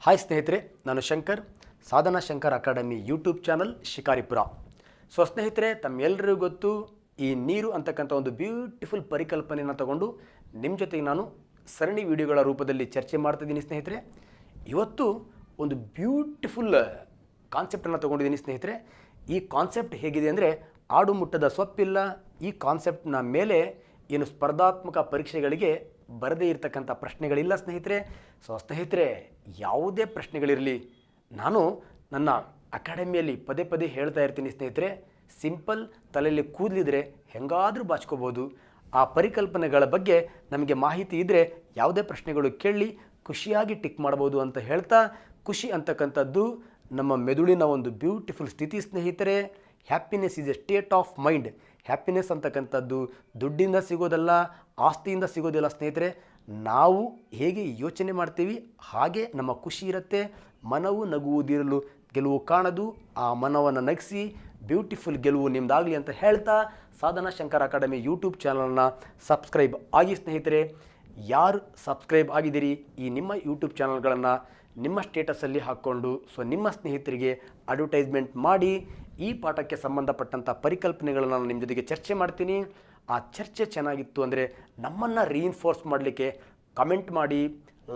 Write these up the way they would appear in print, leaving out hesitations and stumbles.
Hi ಸ್ನೇಹಿತರೆ, ನಾನು Shankar, Sadhana Shankar academy YouTube channel Shikaripura. ಸ್ನೇಹಿತರೆ, ತಮ್ಮೆಲ್ಲರಿಗೂ ಗೊತ್ತು, ಈ ನೀರು ಅಂತಕ್ಕಂಥ ಒಂದು ಬ್ಯೂಟಿಫುಲ್ ಪರಿಕಲ್ಪನೆಯನ್ನು ತಗೊಂಡು ನಿಮ್ಮ ಜೊತೆಗೆ ನಾನು ಸರಣಿ ವಿಡಿಯೋಗಳ ರೂಪದಲ್ಲಿ ಚರ್ಚೆ ಮಾಡ್ತಿದ್ದೀನಿ ಸ್ನೇಹಿತರೆ. ಇವತ್ತು ಒಂದು ಬ್ಯೂಟಿಫುಲ್ ಕಾನ್ಸೆಪ್ಟನ್ನು ತೊಗೊಂಡಿದ್ದೀನಿ ಸ್ನೇಹಿತರೆ. ಈ ಕಾನ್ಸೆಪ್ಟ್ ಹೇಗಿದೆ ಅಂದರೆ, ಆಡು ಮುಟ್ಟದ ಸೊಪ್ಪಿಲ್ಲ. ಈ ಕಾನ್ಸೆಪ್ಟ್ನ ಮೇಲೆ ಏನು ಸ್ಪರ್ಧಾತ್ಮಕ ಪರೀಕ್ಷೆಗಳಿಗೆ ಬರದೇ ಇರತಕ್ಕಂಥ ಪ್ರಶ್ನೆಗಳಿಲ್ಲ ಸ್ನೇಹಿತರೆ. ಸ್ನೇಹಿತರೆ, ಯಾವುದೇ ಪ್ರಶ್ನೆಗಳಿರಲಿ, ನಾನು ನನ್ನ ಅಕಾಡೆಮಿಯಲ್ಲಿ ಪದೇ ಪದೇ ಹೇಳ್ತಾ ಇರ್ತೀನಿ ಸ್ನೇಹಿತರೆ, ಸಿಂಪಲ್, ತಲೆಯಲ್ಲಿ ಕೂದಲಿದ್ರೆ ಹೆಂಗಾದರೂ ಬಾಚ್ಕೋಬೋದು. ಆ ಪರಿಕಲ್ಪನೆಗಳ ಬಗ್ಗೆ ನಮಗೆ ಮಾಹಿತಿ ಇದ್ದರೆ ಯಾವುದೇ ಪ್ರಶ್ನೆಗಳು ಕೇಳಿ ಖುಷಿಯಾಗಿ ಟಿಕ್ ಮಾಡ್ಬೋದು ಅಂತ ಹೇಳ್ತಾ, ಖುಷಿ ಅಂತಕ್ಕಂಥದ್ದು ನಮ್ಮ ಮೆದುಳಿನ ಒಂದು ಬ್ಯೂಟಿಫುಲ್ ಸ್ಥಿತಿ ಸ್ನೇಹಿತರೆ. Happiness is A state of mind. Happiness ಅಂತಕ್ಕಂಥದ್ದು ದುಡ್ಡಿಂದ ಸಿಗೋದಲ್ಲ, ಆಸ್ತಿಯಿಂದ ಸಿಗೋದಿಲ್ಲ ಸ್ನೇಹಿತರೆ. ನಾವು ಹೇಗೆ ಯೋಚನೆ ಮಾಡ್ತೀವಿ ಹಾಗೆ ನಮ್ಮ ಖುಷಿ ಇರುತ್ತೆ. ಮನವು ನಗುವುದಿರಲು ಗೆಲುವು ಕಾಣದು. ಆ ಮನವನ್ನು ನಗಿಸಿ ಬ್ಯೂಟಿಫುಲ್ ಗೆಲುವು ನಿಮ್ಮದಾಗಲಿ ಅಂತ ಹೇಳ್ತಾ, ಸಾಧನಾ ಶಂಕರ್ ಅಕಾಡೆಮಿ ಯೂಟ್ಯೂಬ್ ಚಾನಲನ್ನು ಸಬ್ಸ್ಕ್ರೈಬ್ ಆಗಿ ಸ್ನೇಹಿತರೆ. ಯಾರು ಸಬ್ಸ್ಕ್ರೈಬ್ ಆಗಿದ್ದೀರಿ, ಈ ನಿಮ್ಮ ಯೂಟ್ಯೂಬ್ ಚಾನಲ್ಗಳನ್ನು ನಿಮ್ಮ ಸ್ಟೇಟಸಲ್ಲಿ ಹಾಕ್ಕೊಂಡು ನಿಮ್ಮ ಸ್ನೇಹಿತರಿಗೆ ಅಡ್ವರ್ಟೈಸ್ಮೆಂಟ್ ಮಾಡಿ. ಈ ಪಾಠಕ್ಕೆ ಸಂಬಂಧಪಟ್ಟಂಥ ಪರಿಕಲ್ಪನೆಗಳನ್ನು ನಾನು ನಿಮ್ಮ ಜೊತೆಗೆ ಚರ್ಚೆ ಮಾಡ್ತೀನಿ. ಆ ಚರ್ಚೆ ಚೆನ್ನಾಗಿತ್ತು ಅಂದರೆ ನಮ್ಮನ್ನು ರೀಇನ್ಫೋರ್ಸ್ ಮಾಡಲಿಕ್ಕೆ ಕಮೆಂಟ್ ಮಾಡಿ,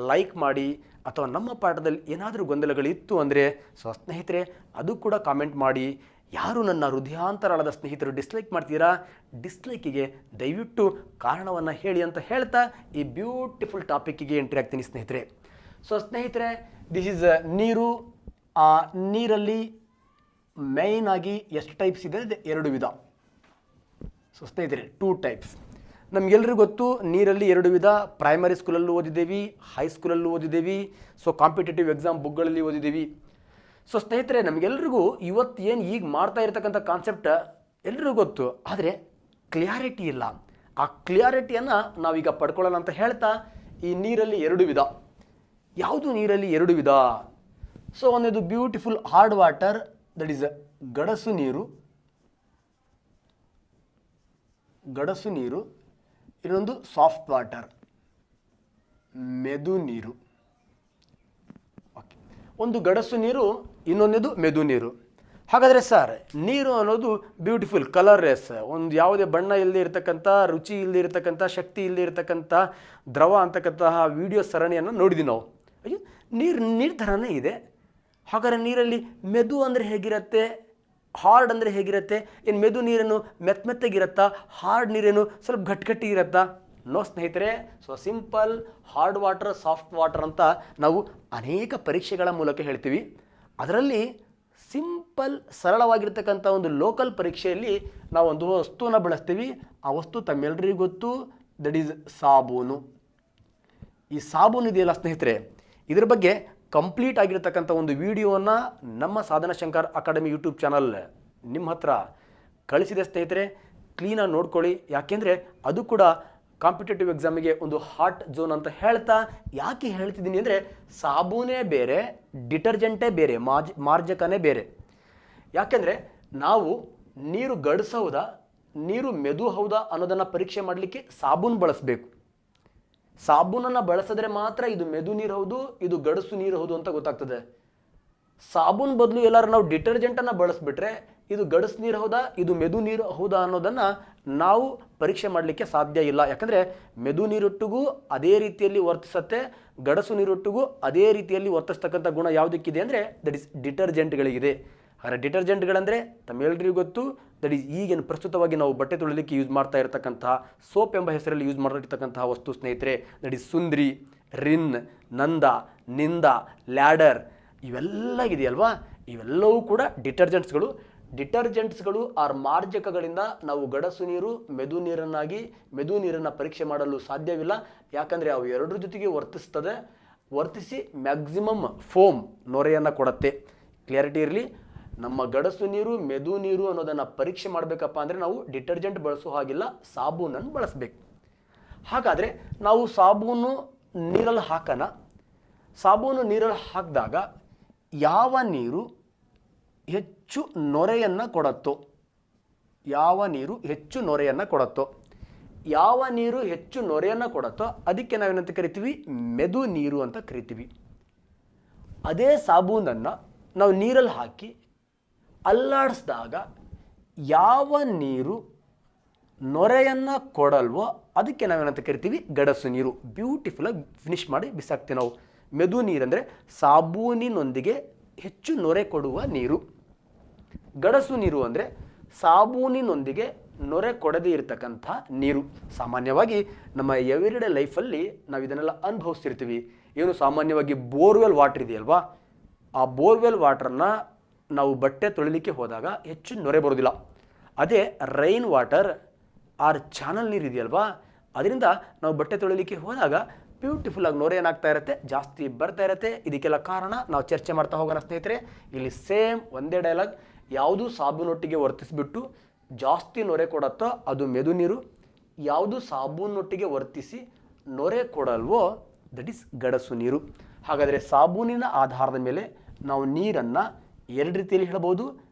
ಲೈಕ್ ಮಾಡಿ, ಅಥವಾ ನಮ್ಮ ಪಾಠದಲ್ಲಿ ಏನಾದರೂ ಗೊಂದಲಗಳಿತ್ತು ಅಂದರೆ ಸ್ನೇಹಿತರೆ ಅದು ಕೂಡ ಕಾಮೆಂಟ್ ಮಾಡಿ. ಯಾರು ನನ್ನ ಹೃದಯಾಂತರಾಳದ ಸ್ನೇಹಿತರು ಡಿಸ್ಲೈಕ್ ಮಾಡ್ತೀರಾ, ಡಿಸ್ಲೈಕಿಗೆ ದಯವಿಟ್ಟು ಕಾರಣವನ್ನು ಹೇಳಿ ಅಂತ ಹೇಳ್ತಾ ಈ ಬ್ಯೂಟಿಫುಲ್ ಟಾಪಿಕ್ಕಿಗೆ ಎಂಟ್ರಿ ಆಗ್ತೀನಿ ಸ್ನೇಹಿತರೆ. ಸ್ನೇಹಿತರೆ, ದಿಸ್ ಈಸ್ ನೀರು. ಆ ನೀರಲ್ಲಿ ಮೇಯ್ನ್ ಆಗಿ ಎಷ್ಟು ಟೈಪ್ಸ್ ಇದೆ? ಎರಡು ವಿಧ. ಸ್ನೇಹಿತರೆ, 2 ಟೈಪ್ಸ್. ನಮಗೆಲ್ಲರಿಗೂ ಗೊತ್ತು, ನೀರಲ್ಲಿ 2 ವಿಧ. ಪ್ರೈಮರಿ ಸ್ಕೂಲಲ್ಲೂ ಓದಿದ್ದೀವಿ, ಹೈಸ್ಕೂಲಲ್ಲೂ ಓದಿದ್ದೀವಿ, ಕಾಂಪಿಟೇಟಿವ್ ಎಕ್ಸಾಮ್ ಬುಕ್ಗಳಲ್ಲಿ ಓದಿದ್ದೀವಿ. ಸ್ನೇಹಿತರೆ, ನಮಗೆಲ್ರಿಗೂ ಇವತ್ತು ಏನು ಈಗ ಮಾಡ್ತಾ ಇರ್ತಕ್ಕಂಥ ಕಾನ್ಸೆಪ್ಟ್ ಎಲ್ರಿಗೂ ಗೊತ್ತು, ಆದರೆ ಕ್ಲಿಯಾರಿಟಿ ಇಲ್ಲ. ಆ ಕ್ಲಿಯಾರಿಟಿಯನ್ನು ನಾವೀಗ ಪಡ್ಕೊಳ್ಳೋಣ ಅಂತ ಹೇಳ್ತಾ, ಈ ನೀರಲ್ಲಿ 2 ವಿಧ. ಯಾವುದು ನೀರಲ್ಲಿ 2 ವಿಧ? ಒಂದನೇದು beautiful hard water, that is ಗಡಸು ನೀರು. ಗಡಸು ನೀರು. ಇನ್ನೊಂದು ಸಾಫ್ಟ್ ವಾಟರ್, ಮೆದು ನೀರು. ಓಕೆ, ಒಂದು ಗಡಸು ನೀರು, ಇನ್ನೊಂದು ಮೆದು ನೀರು. ಹಾಗಾದರೆ ಸರ್, ನೀರು ಅನ್ನೋದು ಬ್ಯೂಟಿಫುಲ್ ಕಲರ್ಲೆಸ್, ಒಂದು ಯಾವುದೇ ಬಣ್ಣ ಇಲ್ಲದೆ ಇರತಕ್ಕಂಥ, ರುಚಿ ಇಲ್ಲದೆ ಇರತಕ್ಕಂಥ, ಶಕ್ತಿ ಇಲ್ಲದೆ ಇರತಕ್ಕಂಥ ದ್ರವ ಅಂತಕ್ಕಂತಹ ವಿಡಿಯೋ ಸರಣಿಯನ್ನು ನೋಡಿದ್ವಿ ನಾವು. ಅಯ್ಯೋ, ನೀರು ಥರನೇ ಇದೆ. ಹಾಗಾದರೆ ನೀರಲ್ಲಿ ಮೆದು ಅಂದರೆ ಹೇಗಿರುತ್ತೆ, ಹಾರ್ಡ್ ಅಂದರೆ ಹೇಗಿರುತ್ತೆ? ಏನು ಮೆದು ನೀರೇನು ಮೆತ್ತಗಿರುತ್ತಾ, ಹಾರ್ಡ್ ನೀರೇನು ಸ್ವಲ್ಪ ಗಟ್ಟಿ ಇರುತ್ತಾ? ನೋ ಸ್ನೇಹಿತರೆ. Simple hard water, soft water ಅಂತ ನಾವು ಅನೇಕ ಪರೀಕ್ಷೆಗಳ ಮೂಲಕ ಹೇಳ್ತೀವಿ. ಅದರಲ್ಲಿ ಸಿಂಪಲ್ ಸರಳವಾಗಿರ್ತಕ್ಕಂಥ ಒಂದು ಲೋಕಲ್ ಪರೀಕ್ಷೆಯಲ್ಲಿ ನಾವು ಒಂದು ವಸ್ತುವನ್ನು ಬಳಸ್ತೀವಿ. ಆ ವಸ್ತು ತಮ್ಮೆಲ್ಲರಿಗೂ ಗೊತ್ತು, ದಟ್ ಈಸ್ ಸಾಬೂನು. ಈ ಸಾಬೂನು ಇದೆಯಲ್ಲ ಸ್ನೇಹಿತರೆ, ಇದರ ಬಗ್ಗೆ ಕಂಪ್ಲೀಟ್ ಆಗಿರತಕ್ಕಂಥ ಒಂದು ವಿಡಿಯೋವನ್ನು ನಮ್ಮ ಸಾಧನಾ ಶಂಕರ್ ಅಕಾಡೆಮಿ ಯೂಟ್ಯೂಬ್ ಚಾನಲ್ ನಿಮ್ಮ ಹತ್ರ ಕಳಿಸಿದೆ ಸ್ನೇಹಿತರೆ. ಕ್ಲೀನಾಗಿ ನೋಡ್ಕೊಳ್ಳಿ. ಯಾಕೆಂದರೆ ಅದು ಕೂಡ ಕಾಂಪಿಟೇಟಿವ್ ಎಕ್ಸಾಮಿಗೆ ಒಂದು ಹಾಟ್ ಝೋನ್ ಅಂತ ಹೇಳ್ತಾ, ಯಾಕೆ ಹೇಳ್ತಿದ್ದೀನಿ ಅಂದರೆ, ಸಾಬೂನೇ ಬೇರೆ, ಡಿಟರ್ಜೆಂಟೇ ಬೇರೆ, ಮಾರ್ಜಕನೇ ಬೇರೆ. ಯಾಕೆಂದರೆ ನಾವು ನೀರು ಗಡಿಸೋದಾ, ನೀರು ಮೆದು ಹೌದಾ ಅನ್ನೋದನ್ನು ಪರೀಕ್ಷೆ ಮಾಡಲಿಕ್ಕೆ ಸಾಬೂನು ಬಳಸಬೇಕು. ಸಾಬೂನನ್ನು ಬಳಸಿದ್ರೆ ಮಾತ್ರ ಇದು ಮೆದು ನೀರು ಹೌದು, ಇದು ಗಡಸು ನೀರು ಹೌದು ಅಂತ ಗೊತ್ತಾಗ್ತದೆ. ಸಾಬೂನು ಬದಲು ಎಲ್ಲರೂ ನಾವು ಡಿಟರ್ಜೆಂಟನ್ನು ಬಳಸಿಬಿಟ್ರೆ ಇದು ಗಡಸು ನೀರು ಹೌದಾ, ಇದು ಮೆದು ನೀರು ಹೌದಾ ಅನ್ನೋದನ್ನು ನಾವು ಪರೀಕ್ಷೆ ಮಾಡಲಿಕ್ಕೆ ಸಾಧ್ಯ ಇಲ್ಲ. ಯಾಕಂದರೆ ಮೆದು ನೀರೊಟ್ಟಿಗೂ ಅದೇ ರೀತಿಯಲ್ಲಿ ವರ್ತಿಸುತ್ತೆ, ಗಡಸು ನೀರೊಟ್ಟಿಗೂ ಅದೇ ರೀತಿಯಲ್ಲಿ ವರ್ತಿಸ್ತಕ್ಕಂಥ ಗುಣ ಯಾವುದಕ್ಕಿದೆ ಅಂದರೆ, ದಟ್ ಈಸ್ ಡಿಟರ್ಜೆಂಟ್ಗಳಿಗಿದೆ. ಆದರೆ ಡಿಟರ್ಜೆಂಟ್ಗಳಂದರೆ ತಮ್ಮೆಲ್ಲರಿಗೂ ಗೊತ್ತು, ದಟ್ ಈಸ್ ಈಗೇನು ಪ್ರಸ್ತುತವಾಗಿ ನಾವು ಬಟ್ಟೆ ತೊಳಿಲಿಕ್ಕೆ ಯೂಸ್ ಮಾಡ್ತಾ ಇರತಕ್ಕಂತಹ ಸೋಪ್ ಎಂಬ ಹೆಸರಲ್ಲಿ ಯೂಸ್ ಮಾಡಿರ್ತಕ್ಕಂತಹ ವಸ್ತು ಸ್ನೇಹಿತರೆ. ದಟ್ ಈಸ್ ಸುಂದ್ರಿ, ರಿನ್, ನಂದ, ನಿಂದ, ಲ್ಯಾಡರ್, ಇವೆಲ್ಲ ಇದೆಯಲ್ವಾ, ಇವೆಲ್ಲವೂ ಕೂಡ ಡಿಟರ್ಜೆಂಟ್ಸ್ಗಳು. ಡಿಟರ್ಜೆಂಟ್ಸ್ಗಳು ಆರ್ ಮಾರ್ಜಕಗಳಿಂದ ನಾವು ಗಡಸು ನೀರು, ಮೆದು ನೀರನ್ನು ಪರೀಕ್ಷೆ ಮಾಡಲು ಸಾಧ್ಯವಿಲ್ಲ. ಯಾಕಂದರೆ ಅವು ಎರಡರ ಜೊತೆಗೆ ವರ್ತಿಸಿ ಮ್ಯಾಕ್ಸಿಮಮ್ ಫೋಮ್, ನೊರೆಯನ್ನು ಕೊಡುತ್ತೆ. ಕ್ಲಿಯಾರಿಟಿ ಇರಲಿ. ನಮ್ಮ ಗಡಸು ನೀರು, ಮೆದು ನೀರು ಅನ್ನೋದನ್ನು ಪರೀಕ್ಷೆ ಮಾಡಬೇಕಪ್ಪ ಅಂದರೆ ನಾವು ಡಿಟರ್ಜೆಂಟ್ ಬಳಸೋ ಹಾಗಿಲ್ಲ, ಸಾಬೂನನ್ನು ಬಳಸಬೇಕು. ಹಾಗಾದರೆ ನಾವು ಸಾಬೂನು ನೀರಲ್ಲಿ ಹಾಕೋಣ. ಸಾಬೂನು ನೀರಲ್ಲಿ ಹಾಕಿದಾಗ ಯಾವ ನೀರು ಹೆಚ್ಚು ನೊರೆಯನ್ನು ಕೊಡುತ್ತೋ, ಯಾವ ನೀರು ಹೆಚ್ಚು ನೊರೆಯನ್ನು ಕೊಡುತ್ತೋ ಅದಕ್ಕೆ ನಾವೇನಂತ ಕರಿತೀವಿ? ಮೆದು ನೀರು ಅಂತ ಕರಿತೀವಿ. ಅದೇ ಸಾಬೂನನ್ನು ನಾವು ನೀರಲ್ಲಿ ಹಾಕಿ ಅಲ್ಲಾಡಿಸಿದಾಗ ಯಾವ ನೀರು ನೊರೆಯನ್ನು ಕೊಡಲ್ವೋ ಅದಕ್ಕೆ ನಾವೇನಂತ ಕರಿತೀವಿ ಗಡಸು ನೀರು. ಬ್ಯೂಟಿಫುಲ್ಲಾಗಿ ಫಿನಿಶ್ ಮಾಡಿ ಬಿಸಾಕ್ತೀವಿ ನಾವು. ಮೆದು ನೀರಂದರೆ ಸಾಬೂನಿನೊಂದಿಗೆ ಹೆಚ್ಚು ನೊರೆ ಕೊಡುವ ನೀರು. ಗಡಸು ನೀರು ಅಂದರೆ ಸಾಬೂನಿನೊಂದಿಗೆ ನೊರೆ ಕೊಡದೇ ಇರತಕ್ಕಂಥ ನೀರು. ಸಾಮಾನ್ಯವಾಗಿ ನಮ್ಮ ಎವ್ರಿಡೇ ಲೈಫಲ್ಲಿ ನಾವು ಇದನ್ನೆಲ್ಲ ಅನುಭವಿಸ್ತಿರ್ತೀವಿ. ಏನು ಸಾಮಾನ್ಯವಾಗಿ ಬೋರ್ವೆಲ್ ವಾಟರ್ ಇದೆಯಲ್ವಾ, ಆ ಬೋರ್ವೆಲ್ ವಾಟ್ರನ್ನು ನಾವು ಬಟ್ಟೆ ತೊಳಿಲಿಕ್ಕೆ ಹೋದಾಗ ಹೆಚ್ಚು ನೊರೆ ಬರೋದಿಲ್ಲ. ಅದೇ ರೈನ್ ವಾಟರ್ ಆರ್ ಚಾನಲ್ ನೀರು ಇದೆಯಲ್ವಾ, ಅದರಿಂದ ನಾವು ಬಟ್ಟೆ ತೊಳಿಲಿಕ್ಕೆ ಹೋದಾಗ ಬ್ಯೂಟಿಫುಲ್ಲಾಗಿ ನೊರೆ ಏನಾಗ್ತಾ ಇರುತ್ತೆ, ಜಾಸ್ತಿ ಬರ್ತಾ ಇರುತ್ತೆ. ಇದಕ್ಕೆಲ್ಲ ಕಾರಣ ನಾವು ಚರ್ಚೆ ಮಾಡ್ತಾ ಹೋಗೋಣ ಸ್ನೇಹಿತರೆ. ಇಲ್ಲಿ ಸೇಮ್ ಒಂದೇ ಡೈಲಾಗ್. ಯಾವುದು ಸಾಬೂನೊಟ್ಟಿಗೆ ವರ್ತಿಸಿಬಿಟ್ಟು ಜಾಸ್ತಿ ನೊರೆ ಕೊಡುತ್ತೋ ಅದು ಮೆದು ನೀರು. ಯಾವುದು ಸಾಬೂನೊಟ್ಟಿಗೆ ವರ್ತಿಸಿ ನೊರೆ ಕೊಡಲ್ವೋ ದಟ್ ಈಸ್ ಗಡಸು ನೀರು. ಹಾಗಾದರೆ ಸಾಬೂನಿನ ಆಧಾರದ ಮೇಲೆ ನಾವು ನೀರನ್ನು ಎರಡು ರೀತಿಯಲ್ಲಿ ಹೇಳ್ಬೋದು.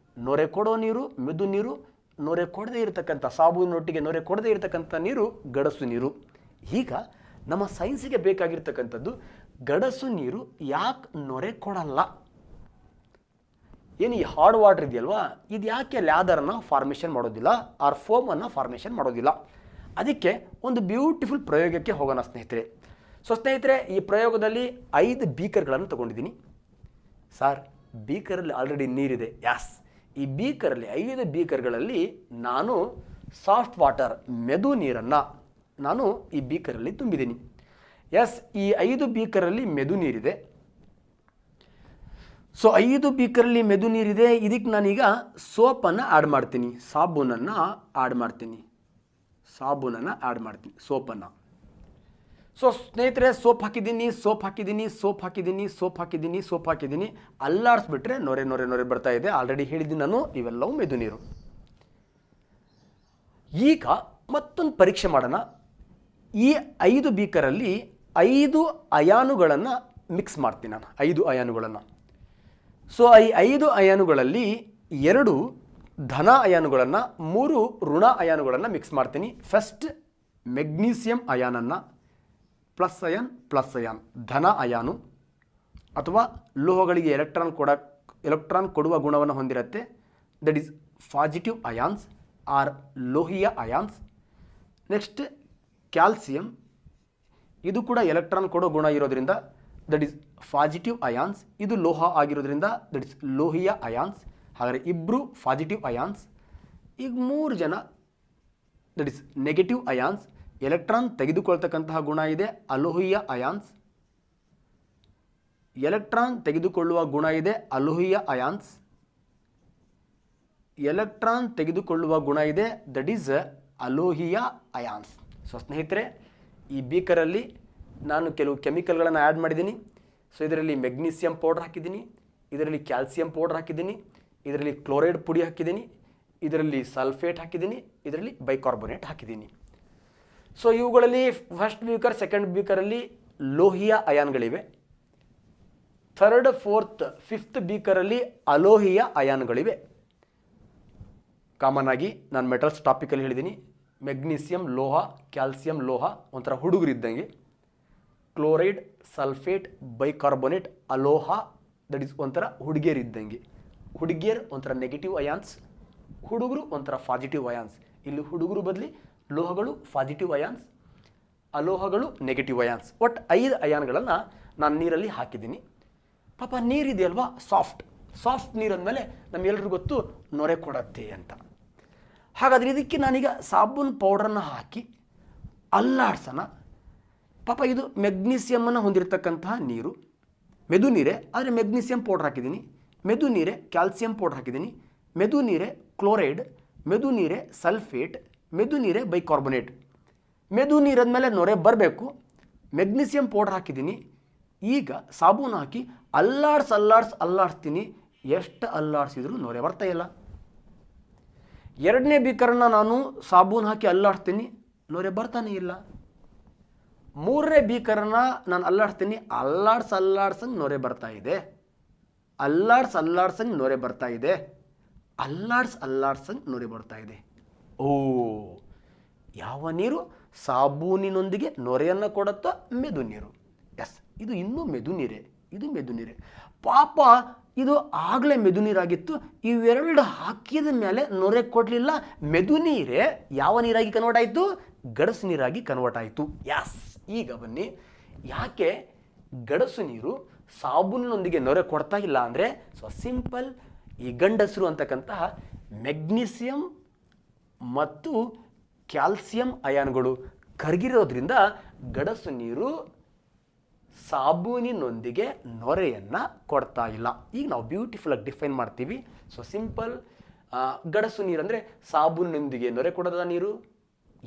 ನೊರೆ ಕೊಡೋ ನೀರು ಮೆದು ನೀರು, ನೊರೆ ಕೊಡದೇ ಇರತಕ್ಕಂಥ ಸಾಬೂನೊಟ್ಟಿಗೆ ನೊರೆ ಕೊಡದೇ ಇರತಕ್ಕಂಥ ನೀರು ಗಡಸು ನೀರು. ಈಗ ನಮ್ಮ ಸೈನ್ಸಿಗೆ ಬೇಕಾಗಿರ್ತಕ್ಕಂಥದ್ದು ಗಡಸು ನೀರು ಯಾಕೆ ನೊರೆ ಕೊಡಲ್ಲ. ಏನು ಈ ಹಾರ್ಡ್ ವಾಟರ್ ಇದೆಯಲ್ವಾ, ಇದು ಯಾಕೆ ಲ್ಯಾದರನ್ನು ಫಾರ್ಮೇಷನ್ ಮಾಡೋದಿಲ್ಲ ಆರ್ ಫೋಮನ್ನು ಫಾರ್ಮೇಷನ್ ಮಾಡೋದಿಲ್ಲ. ಅದಕ್ಕೆ ಒಂದು ಬ್ಯೂಟಿಫುಲ್ ಪ್ರಯೋಗಕ್ಕೆ ಹೋಗೋಣ ಸ್ನೇಹಿತರೆ. ಸೊ ಸ್ನೇಹಿತರೆ, ಈ ಪ್ರಯೋಗದಲ್ಲಿ 5 ಬೀಕರ್ಗಳನ್ನು ತೊಗೊಂಡಿದ್ದೀನಿ. ಸರ್ ಬೀಕರಲ್ಲಿ ಆಲ್ರೆಡಿ ನೀರಿದೆ. ಯಾಸ್, ಈ ಬೀಕರಲ್ಲಿ 5 ಬೀಕರ್ಗಳಲ್ಲಿ ನಾನು ಸಾಫ್ಟ್ ವಾಟರ್ ಮೆದು ನೀರನ್ನು ನಾನು ಈ ಬೀಕರಲ್ಲಿ ತುಂಬಿದ್ದೀನಿ. ಎಸ್, ಈ 5 ಬೀಕರಲ್ಲಿ ಮೆದು ನೀರಿದೆ. ಸೊ 5 ಬೀಕರಲ್ಲಿ ಮೆದು ನೀರಿದೆ. ಇದಕ್ಕೆ ನಾನೀಗ ಸೋಪನ್ನು ಆ್ಯಡ್ ಮಾಡ್ತೀನಿ, ಸಾಬೂನನ್ನು ಆ್ಯಡ್ ಮಾಡ್ತೀನಿ, ಸೋಪನ್ನು. ಸೊ ಸ್ನೇಹಿತರೆ, ಸೋಪ್ ಹಾಕಿದ್ದೀನಿ. ಅಲ್ಲಾಡಿಸ್ಬಿಟ್ರೆ ನೊರೆ ಬರ್ತಾ ಇದೆ. ಆಲ್ರೆಡಿ ಹೇಳಿದ್ದೀನಿ ನಾನು, ಇವೆಲ್ಲವೂ ಮೆದು ನೀರು. ಈಗ ಮತ್ತೊಂದು ಪರೀಕ್ಷೆ ಮಾಡೋಣ. ಈ 5 ಬೀಕರಲ್ಲಿ 5 ಅಯಾನುಗಳನ್ನು ಮಿಕ್ಸ್ ಮಾಡ್ತೀನಿ ನಾನು, 5 ಅಯಾನುಗಳನ್ನು. ಸೊ ಈ 5 ಅಯಾನುಗಳಲ್ಲಿ 2 ಧನ ಅಯಾನುಗಳನ್ನು, 3 ಋಣ ಅಯಾನುಗಳನ್ನು ಮಿಕ್ಸ್ ಮಾಡ್ತೀನಿ. ಫಸ್ಟ್ ಮೆಗ್ನೀಸಿಯಂ ಅಯಾನನ್ನು, ಪ್ಲಸ್ ಅಯಾನ್ ಧನ ಅಯಾನು, ಅಥವಾ ಲೋಹಗಳಿಗೆ ಎಲೆಕ್ಟ್ರಾನ್ ಕೊಡುವ ಗುಣವನ್ನು ಹೊಂದಿರುತ್ತೆ. That is positive ions R ಲೋಹೀಯ ಅಯಾನ್ಸ್. ನೆಕ್ಸ್ಟ್ ಕ್ಯಾಲ್ಸಿಯಂ, ಇದು ಕೂಡ ಎಲೆಕ್ಟ್ರಾನ್ ಕೊಡೋ ಗುಣ ಇರೋದ್ರಿಂದ ದಟ್ ಈಸ್ ಪಾಸಿಟಿವ್ ಅಯಾನ್ಸ್. ಇದು ಲೋಹ ಆಗಿರೋದ್ರಿಂದ ದಟ್ ಈಸ್ ಲೋಹೀಯ ಅಯಾನ್ಸ್. ಹಾಗಾದರೆ ಇಬ್ಬರು ಪಾಸಿಟಿವ್ ಅಯಾನ್ಸ್. ಈಗ 3 ಜನ that is negative ions. Electron ತೆಗೆದುಕೊಳ್ತಕ್ಕಂತಹ ಗುಣ ಇದೆ, ಅಲೋಹೀಯ ಅಯಾನ್ಸ್. ಎಲೆಕ್ಟ್ರಾನ್ ತೆಗೆದುಕೊಳ್ಳುವ ಗುಣ ಇದೆ, ಅಲೋಹೀಯ ಅಯಾನ್ಸ್. ಎಲೆಕ್ಟ್ರಾನ್ ತೆಗೆದುಕೊಳ್ಳುವ ಗುಣ ಇದೆ, ದಟ್ ಈಸ್ ಅಲೋಹೀಯ ಅಯಾನ್ಸ್. ಸೊ ಸ್ನೇಹಿತರೆ, ಈ ಬೀಕರಲ್ಲಿ ನಾನು ಕೆಲವು ಕೆಮಿಕಲ್ಗಳನ್ನು ಆ್ಯಡ್ ಮಾಡಿದ್ದೀನಿ. ಸೊ ಇದರಲ್ಲಿ ಮೆಗ್ನೀಸಿಯಂ ಪೌಡರ್ ಹಾಕಿದ್ದೀನಿ, ಇದರಲ್ಲಿ ಕ್ಯಾಲ್ಸಿಯಂ ಪೌಡರ್ ಹಾಕಿದ್ದೀನಿ, ಇದರಲ್ಲಿ ಕ್ಲೋರೈಡ್ ಪುಡಿ ಹಾಕಿದ್ದೀನಿ, ಇದರಲ್ಲಿ ಸಲ್ಫೇಟ್ ಹಾಕಿದ್ದೀನಿ, ಇದರಲ್ಲಿ ಬೈಕಾರ್ಬೋನೇಟ್ ಹಾಕಿದ್ದೀನಿ. ಸೊ ಇವುಗಳಲ್ಲಿ ಫಸ್ಟ್ ಬೀಕರ್, ಸೆಕೆಂಡ್ ಬೀಕರಲ್ಲಿ ಲೋಹೀಯ ಅಯಾನ್ಗಳಿವೆ. ಥರ್ಡ್, ಫೋರ್ತ್, ಫಿಫ್ತ್ ಬೀಕರಲ್ಲಿ ಅಲೋಹೀಯ ಅಯಾನ್ಗಳಿವೆ. ಕಾಮನ್ ಆಗಿ ನಾನು ಮೆಟಲ್ಸ್ ಟಾಪಿಕಲ್ಲಿ ಹೇಳಿದ್ದೀನಿ. ಮೆಗ್ನೀಸಿಯಂ ಲೋಹ, ಕ್ಯಾಲ್ಸಿಯಂ ಲೋಹ ಒಂಥರ ಹುಡುಗರಿದ್ದಂಗೆ. ಕ್ಲೋರೈಡ್, ಸಲ್ಫೇಟ್, ಬೈಕಾರ್ಬೋನೇಟ್, ಅಲೋಹ ದಟ್ ಈಸ್ ಒಂಥರ ಹುಡುಗಿಯರಿದ್ದಂಗೆ. ಹುಡುಗಿಯರು ಒಂಥರ ನೆಗೆಟಿವ್ ಅಯಾನ್ಸ್, ಹುಡುಗರು ಒಂಥರ ಪಾಸಿಟಿವ್ ಅಯಾನ್ಸ್. ಇಲ್ಲಿ ಹುಡುಗರು ಬದಲಿ ಲೋಹಗಳು ಪಾಸಿಟಿವ್ ಅಯಾನ್ಸ್, ಅಲೋಹಗಳು ನೆಗೆಟಿವ್ ಅಯಾನ್ಸ್. ಒಟ್ಟು 5 ಅಯಾನ್ಗಳನ್ನು ನಾನು ನೀರಲ್ಲಿ ಹಾಕಿದ್ದೀನಿ. ಪಾಪ ನೀರಿದೆಯಲ್ವಾ, ಸಾಫ್ಟ್ ನೀರು ಅಂದಮೇಲೆ ನಮಗೆಲ್ಲರಿಗೂ ಗೊತ್ತು ನೊರೆ ಕೊಡತ್ತೆ ಅಂತ. ಹಾಗಾದರೆ ಇದಕ್ಕೆ ನಾನೀಗ ಸಾಬೂನು ಪೌಡ್ರನ್ನು ಹಾಕಿ ಅಲ್ಲಾಡ್ಸೋಣ. ಪಾಪ ಇದು ಮೆಗ್ನೀಸಿಯಮನ್ನು ಹೊಂದಿರತಕ್ಕಂತಹ ನೀರು, ಮೆದು ನೀರೇ, ಆದರೆ ಮೆಗ್ನೀಸಿಯಂ ಪೌಡ್ರ್ ಹಾಕಿದ್ದೀನಿ. ಮೆದು ನೀರೇ ಕ್ಯಾಲ್ಸಿಯಂ ಪೌಡ್ರ್ ಹಾಕಿದ್ದೀನಿ. ಮೆದು ನೀರೇ ಕ್ಲೋರೈಡ್, ಮೆದು ನೀರೇ ಸಲ್ಫೇಟ್, ಮೆದು ನೀರೇ ಬೈಕಾರ್ಬೋನೇಟ್. ಮೆದು ನೀರಂದಮೇಲೆ ನೊರೆ ಬರಬೇಕು. ಮೆಗ್ನೀಸಿಯಂ ಪೌಡ್ರ್ ಹಾಕಿದ್ದೀನಿ. ಈಗ ಸಾಬೂನು ಹಾಕಿ ಅಲ್ಲಾಡಿಸ್ತೀನಿ. ಎಷ್ಟು ಅಲ್ಲಾಡಿಸಿದ್ರು ನೊರೆ ಬರ್ತಾ ಇಲ್ಲ. ಎರಡನೇ ಬೀಕರನ್ನು ನಾನು ಸಾಬೂನು ಹಾಕಿ ಅಲ್ಲಾಡ್ತೀನಿ, ನೊರೆ ಬರ್ತಾನೆ ಇಲ್ಲ. ಮೂರನೇ ಬೀಕರನ್ನು ನಾನು ಅಲ್ಲಾಡ್ತೀನಿ, ಅಲ್ಲಾಡ್ಸಂಗೆ ನೊರೆ ಬರ್ತಾ ಇದೆ. ಅಲ್ಲಾಡ್ಸಂಗೆ ನೊರೆ ಬರ್ತಾ ಇದೆ. ಅಲ್ಲಾಡ್ಸಂಗೆ ನೊರೆ ಬರ್ತಾ ಇದೆ. ಓ, ಯಾವ ನೀರು ಸಾಬೂನಿನೊಂದಿಗೆ ನೊರೆಯನ್ನು ಕೊಡುತ್ತೋ ಮೆದು ನೀರು. ಎಸ್, ಇದು ಇನ್ನೂ ಮೆದು ನೀರೇ. ಇದು ಮೆದು ನೀರೇ. ಪಾಪ ಇದು ಆಗಲೇ ಮೆದು ನೀರಾಗಿತ್ತು, ಇವೆರಡು ಹಾಕಿದ ಮೇಲೆ ನೊರೆ ಕೊಡಲಿಲ್ಲ, ಮೆದು ನೀರೇ ಯಾವ ನೀರಾಗಿ ಕನ್ವರ್ಟ್ ಆಯಿತು? ಗಡಸು ನೀರಾಗಿ ಕನ್ವರ್ಟ್ ಆಯಿತು. ಯಾಸ್, ಈಗ ಬನ್ನಿ, ಯಾಕೆ ಗಡಸು ನೀರು ಸಾಬೂನಿನೊಂದಿಗೆ ನೊರೆ ಕೊಡ್ತಾ ಇಲ್ಲ ಅಂದರೆ, ಸೊ ಸಿಂಪಲ್, ಈ ಗಂಡಸರು ಅಂತಕ್ಕಂತಹ ಮೆಗ್ನೀಸಿಯಂ ಮತ್ತು ಕ್ಯಾಲ್ಸಿಯಂ ಅಯಾನ್ಗಳು ಕರಗಿರೋದ್ರಿಂದ ಗಡಸು ನೀರು ಸಾಬೂನಿನೊಂದಿಗೆ ನೊರೆಯನ್ನು ಕೊಡ್ತಾ ಇಲ್ಲ. ಈಗ ನಾವು ಬ್ಯೂಟಿಫುಲ್ಲಾಗಿ ಡಿಫೈನ್ ಮಾಡ್ತೀವಿ. ಸೊ ಸಿಂಪಲ್, ಗಡಸು ನೀರು ಅಂದರೆ ಸಾಬೂನಿನೊಂದಿಗೆ ನೊರೆ ಕೊಡದ ನೀರು.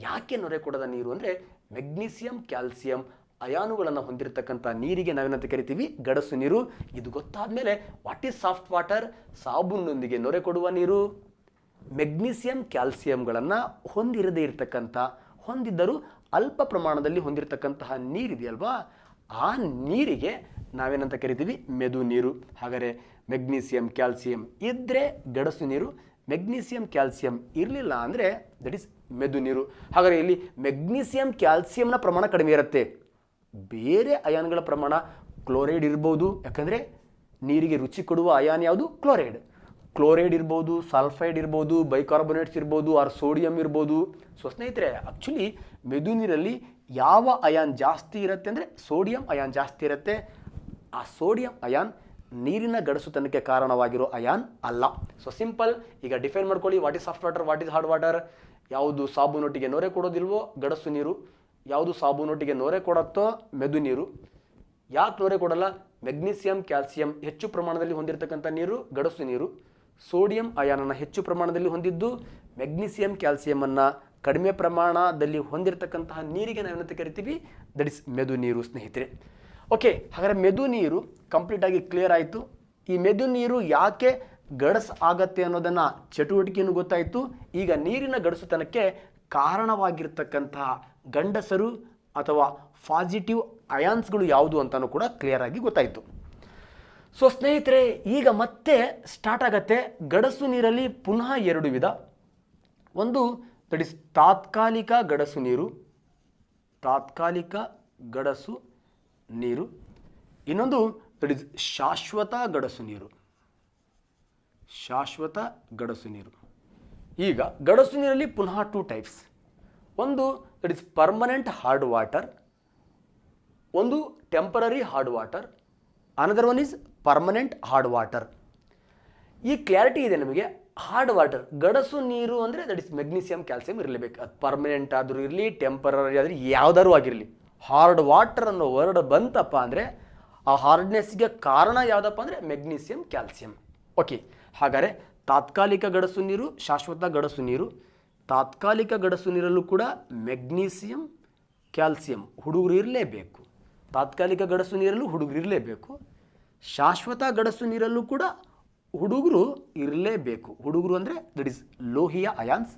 ಯಾಕೆ ನೊರೆ ಕೊಡದ ನೀರು ಅಂದರೆ ಮೆಗ್ನೀಸಿಯಂ ಕ್ಯಾಲ್ಸಿಯಂ ಅಯಾನುಗಳನ್ನು ಹೊಂದಿರತಕ್ಕಂಥ ನೀರಿಗೆ ನಾವೇನಂತ ಕರಿತೀವಿ? ಗಡಸು ನೀರು. ಇದು ಗೊತ್ತಾದ ಮೇಲೆ ವಾಟ್ ಈಸ್ ಸಾಫ್ಟ್ ವಾಟರ್? ಸಾಬೂನಿನೊಂದಿಗೆ ನೊರೆ ಕೊಡುವ ನೀರು. ಮೆಗ್ನೀಸಿಯಂ ಕ್ಯಾಲ್ಸಿಯಂಗಳನ್ನು ಹೊಂದಿರದೇ ಇರತಕ್ಕಂಥ, ಹೊಂದಿದ್ದರೂ ಅಲ್ಪ ಪ್ರಮಾಣದಲ್ಲಿ ಹೊಂದಿರತಕ್ಕಂತಹ ನೀರಿದೆಯಲ್ವಾ, ಆ ನೀರಿಗೆ ನಾವೇನಂತ ಕರಿತೀವಿ? ಮೆದು ನೀರು. ಹಾಗಾದರೆ ಮೆಗ್ನೀಸಿಯಂ ಕ್ಯಾಲ್ಸಿಯಂ ಇದ್ದರೆ ಗಡಸು ನೀರು, ಮೆಗ್ನೀಸಿಯಂ ಕ್ಯಾಲ್ಸಿಯಂ ಇರಲಿಲ್ಲ ಅಂದರೆ ದಟ್ ಈಸ್ ಮೆದು ನೀರು. ಹಾಗಾದರೆ ಇಲ್ಲಿ ಮೆಗ್ನೀಸಿಯಂ ಕ್ಯಾಲ್ಸಿಯಂನ ಪ್ರಮಾಣ ಕಡಿಮೆ ಇರುತ್ತೆ, ಬೇರೆ ಅಯಾನ್ಗಳ ಪ್ರಮಾಣ ಕ್ಲೋರೈಡ್ ಇರ್ಬೋದು. ಯಾಕಂದರೆ ನೀರಿಗೆ ರುಚಿ ಕೊಡುವ ಅಯಾನ್ ಯಾವುದು? ಕ್ಲೋರೈಡ್. ಕ್ಲೋರೈಡ್ ಇರ್ಬೋದು, ಸಲ್ಫೈಡ್ ಇರ್ಬೋದು, ಬೈಕಾರ್ಬೊನೇಟ್ಸ್ ಇರ್ಬೋದು, ಆರ್ ಸೋಡಿಯಂ ಇರ್ಬೋದು. ಸೊ ಸ್ನೇಹಿತರೆ, ಆ್ಯಕ್ಚುಲಿ ಮೆದು ನೀರಲ್ಲಿ ಯಾವ ಅಯಾನ್ ಜಾಸ್ತಿ ಇರುತ್ತೆ ಅಂದರೆ ಸೋಡಿಯಂ ಅಯಾನ್ ಜಾಸ್ತಿ ಇರುತ್ತೆ. ಆ ಸೋಡಿಯಂ ಅಯಾನ್ ನೀರಿನ ಗಡಸುತನಕ್ಕೆ ಕಾರಣವಾಗಿರೋ ಅಯಾನ್ ಅಲ್ಲ. ಸೊ ಸಿಂಪಲ್, ಈಗ ಡಿಫೈನ್ ಮಾಡ್ಕೊಳ್ಳಿ, what is soft water, what is hard water. ಯಾವುದು ಸಾಬೂನೊಟ್ಟಿಗೆ ನೊರೆ ಕೊಡೋದಿಲ್ವೋ ಗಡಸು ನೀರು, ಯಾವುದು ಸಾಬೂನೊಟ್ಟಿಗೆ ನೊರೆ ಕೊಡುತ್ತೋ ಮೆದು ನೀರು. ಯಾಕೆ ನೊರೆ ಕೊಡಲ್ಲ? ಮೆಗ್ನೀಸಿಯಂ ಕ್ಯಾಲ್ಸಿಯಂ ಹೆಚ್ಚು ಪ್ರಮಾಣದಲ್ಲಿ ಹೊಂದಿರತಕ್ಕಂಥ ನೀರು ಗಡಸು ನೀರು. ಸೋಡಿಯಂ ಅಯಾನನ್ನು ಹೆಚ್ಚು ಪ್ರಮಾಣದಲ್ಲಿ ಹೊಂದಿದ್ದು, ಮೆಗ್ನೀಸಿಯಂ ಕ್ಯಾಲ್ಸಿಯಮನ್ನು ಕಡಿಮೆ ಪ್ರಮಾಣದಲ್ಲಿ ಹೊಂದಿರತಕ್ಕಂತಹ ನೀರಿಗೆ ನಾವೇನಂತ ಕರಿತೀವಿ? ದಟ್ ಇಸ್ ಮೆದು ನೀರು ಸ್ನೇಹಿತರೆ. ಓಕೆ, ಹಾಗಾದರೆ ಮೆದು ನೀರು ಕಂಪ್ಲೀಟಾಗಿ ಕ್ಲಿಯರ್ ಆಯಿತು. ಈ ಮೆದು ನೀರು ಯಾಕೆ ಗಡಸು ಆಗತ್ತೆ ಅನ್ನೋದನ್ನು ಚಟುವಟಿಕೆಯನ್ನು ಗೊತ್ತಾಯಿತು. ಈಗ ನೀರಿನ ಗಡಸುತನಕ್ಕೆ ಕಾರಣವಾಗಿರ್ತಕ್ಕಂತಹ ಗಂಡಸರು ಅಥವಾ ಪಾಸಿಟಿವ್ ಅಯಾನ್ಸ್ಗಳು ಯಾವುದು ಅಂತಲೂ ಕೂಡ ಕ್ಲಿಯರ್ ಆಗಿ ಗೊತ್ತಾಯಿತು. ಸೊ ಸ್ನೇಹಿತರೆ, ಈಗ ಮತ್ತೆ ಸ್ಟಾರ್ಟ್ ಆಗತ್ತೆ. ಗಡಸು ನೀರಲ್ಲಿ ಪುನಃ ಎರಡು ವಿಧ. ಒಂದು ದಟ್ ಇಸ್ ತಾತ್ಕಾಲಿಕ ಗಡಸು ನೀರು, ತಾತ್ಕಾಲಿಕ ಗಡಸು ನೀರು. ಇನ್ನೊಂದು ದಟ್ ಇಸ್ ಶಾಶ್ವತ ಗಡಸು ನೀರು, ಶಾಶ್ವತ ಗಡಸು ನೀರು. ಈಗ ಗಡಸು ನೀರಲ್ಲಿ ಪುನಃ ಟೂ ಟೈಪ್ಸ್. ಒಂದು that is permanent hard water, ಒಂದು temporary hard water. Another one is permanent hard water. ಈ ಕ್ಲಾರಿಟಿ ಇದೆ ನಮಗೆ. ಹಾರ್ಡ್ ವಾಟರ್ ಗಡಸು ನೀರು ಅಂದರೆ ದಟ್ ಇಸ್ ಮೆಗ್ನೀಸಿಯಂ ಕ್ಯಾಲ್ಸಿಯಂ ಇರಲೇಬೇಕು. ಅದು ಪರ್ಮನೆಂಟ್ ಆದರೂ ಇರಲಿ, ಟೆಂಪರರಿ ಆದರೆ ಯಾವುದಾದ್ರೂ ಆಗಿರಲಿ. ಹಾರ್ಡ್ ವಾಟರ್ ಅನ್ನೋ ವರ್ಡ್ ಬಂತಪ್ಪ ಅಂದರೆ ಆ ಹಾರ್ಡ್ನೆಸ್ಗೆ ಕಾರಣ ಯಾವುದಪ್ಪ ಅಂದರೆ ಮೆಗ್ನೀಸಿಯಂ ಕ್ಯಾಲ್ಸಿಯಂ. ಓಕೆ, ಹಾಗಾದರೆ ತಾತ್ಕಾಲಿಕ ಗಡಸು ನೀರು, ಶಾಶ್ವತ ಗಡಸು ನೀರು. ತಾತ್ಕಾಲಿಕ ಗಡಸು ನೀರಲ್ಲೂ ಕೂಡ ಮೆಗ್ನೀಸಿಯಂ ಕ್ಯಾಲ್ಸಿಯಂ ಹುಡುಗರು ಇರಲೇಬೇಕು. ತಾತ್ಕಾಲಿಕ ಗಡಸು ನೀರಲ್ಲೂ ಹುಡುಗರು ಇರಲೇಬೇಕು. ಶಾಶ್ವತ ಗಡಸು ನೀರಲ್ಲೂ ಕೂಡ ಹುಡುಗರು ಇರಲೇಬೇಕು. ಹುಡುಗರು ಅಂದರೆ that is Lohia ions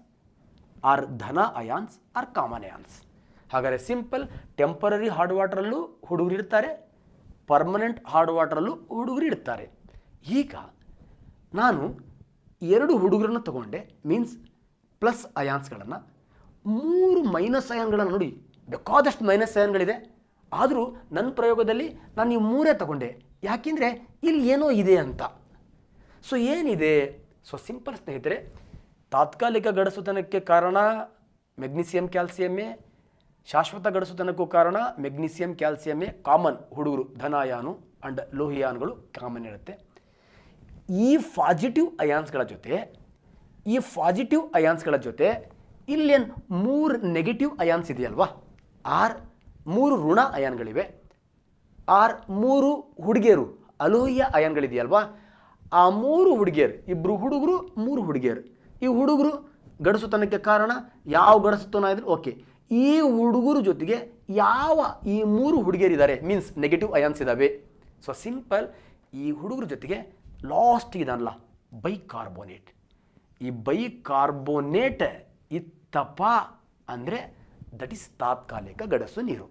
R ಧನ ಅಯಾನ್ಸ್ ಆರ್ ಕಾಮನ್ ಅಯಾನ್ಸ್. ಹಾಗಾದರೆ ಸಿಂಪಲ್, ಟೆಂಪರರಿ ಹಾರ್ಡ್ ವಾಟರಲ್ಲೂ ಹುಡುಗರು ಇರ್ತಾರೆ, ಪರ್ಮನೆಂಟ್ ಹಾರ್ಡ್ ವಾಟರಲ್ಲೂ ಹುಡುಗರು ಇರ್ತಾರೆ. ಈಗ ನಾನು ಎರಡು ಹುಡುಗರನ್ನು ತಗೊಂಡೆ, ಮೀನ್ಸ್ ಪ್ಲಸ್ ಅಯಾನ್ಸ್ಗಳನ್ನು. ಮೂರು ಮೈನಸ್ ಅಯಾನ್ಗಳನ್ನು ನೋಡಿ, ಬೇಕಾದಷ್ಟು ಮೈನಸ್ ಅಯಾನ್ಗಳಿದೆ. ಆದರೂ ನನ್ನ ಪ್ರಯೋಗದಲ್ಲಿ ನಾನು ಈ ಮೂರೇ ತಗೊಂಡೆ. ಯಾಕೆಂದರೆ ಇಲ್ಲಿ ಏನೋ ಇದೆ ಅಂತ. ಸೊ ಏನಿದೆ? ಸೊ ಸಿಂಪಲ್ ಸ್ನೇಹಿತರೆ, ತಾತ್ಕಾಲಿಕ ಗಡಸುತನಕ್ಕೆ ಕಾರಣ ಮೆಗ್ನೀಸಿಯಂ ಕ್ಯಾಲ್ಸಿಯಮ್ಮೇ, ಶಾಶ್ವತ ಗಡಸುತನಕ್ಕೂ ಕಾರಣ ಮೆಗ್ನೀಸಿಯಂ ಕ್ಯಾಲ್ಸಿಯಮ್ಮೇ. ಕಾಮನ್ ಹುಡುಗರು ಧನಾಯಾನು ಅಂಡ್ ಲೋಹಿಯಾನ್ಗಳು ಕಾಮನ್ ಇರುತ್ತೆ. ಈ ಪಾಸಿಟಿವ್ ಅಯಾನ್ಸ್ಗಳ ಜೊತೆ ಇಲ್ಲೇನು ಮೂರು ನೆಗೆಟಿವ್ ಅಯಾನ್ಸ್ ಇದೆಯಲ್ವಾ, ಆರ್ ಮೂರು ಋಣ ಅಯಾನ್ಗಳಿವೆ, ಆರ್ ಮೂರು ಹುಡುಗಿಯರು ಅಲೋಹಿಯ ಅಯಾನ್ಗಳಿದೆಯಲ್ವಾ, ಆ ಮೂರು ಹುಡುಗಿಯರು, ಇಬ್ಬರು ಹುಡುಗರು ಮೂರು ಹುಡುಗಿಯರು. ಈ ಹುಡುಗರು ಗಡಸುತನಕ್ಕೆ ಕಾರಣ ಯಾವ ಗಡಸುತನ ಇದ್ರು ಓಕೆ. ಈ ಹುಡುಗರು ಜೊತೆಗೆ ಯಾವ ಈ ಮೂರು ಹುಡುಗಿಯರಿದ್ದಾರೆ, ಮೀನ್ಸ್ ನೆಗೆಟಿವ್ ಅಯಾನ್ಸ್ ಇದ್ದಾವೆ. ಸೊ ಸಿಂಪಲ್, ಈ ಹುಡುಗರ ಜೊತೆಗೆ ಲಾಸ್ಟ್ ಇದನ್ನಲ್ಲ ಬೈಕಾರ್ಬೋನೇಟ್. ಈ ಬೈಕಾರ್ಬೋನೇಟ್ ಇತ್ತಪ್ಪ ಅಂದರೆ ದಟ್ ಈಸ್ ತಾತ್ಕಾಲಿಕ ಗಡಸು ನೀರು.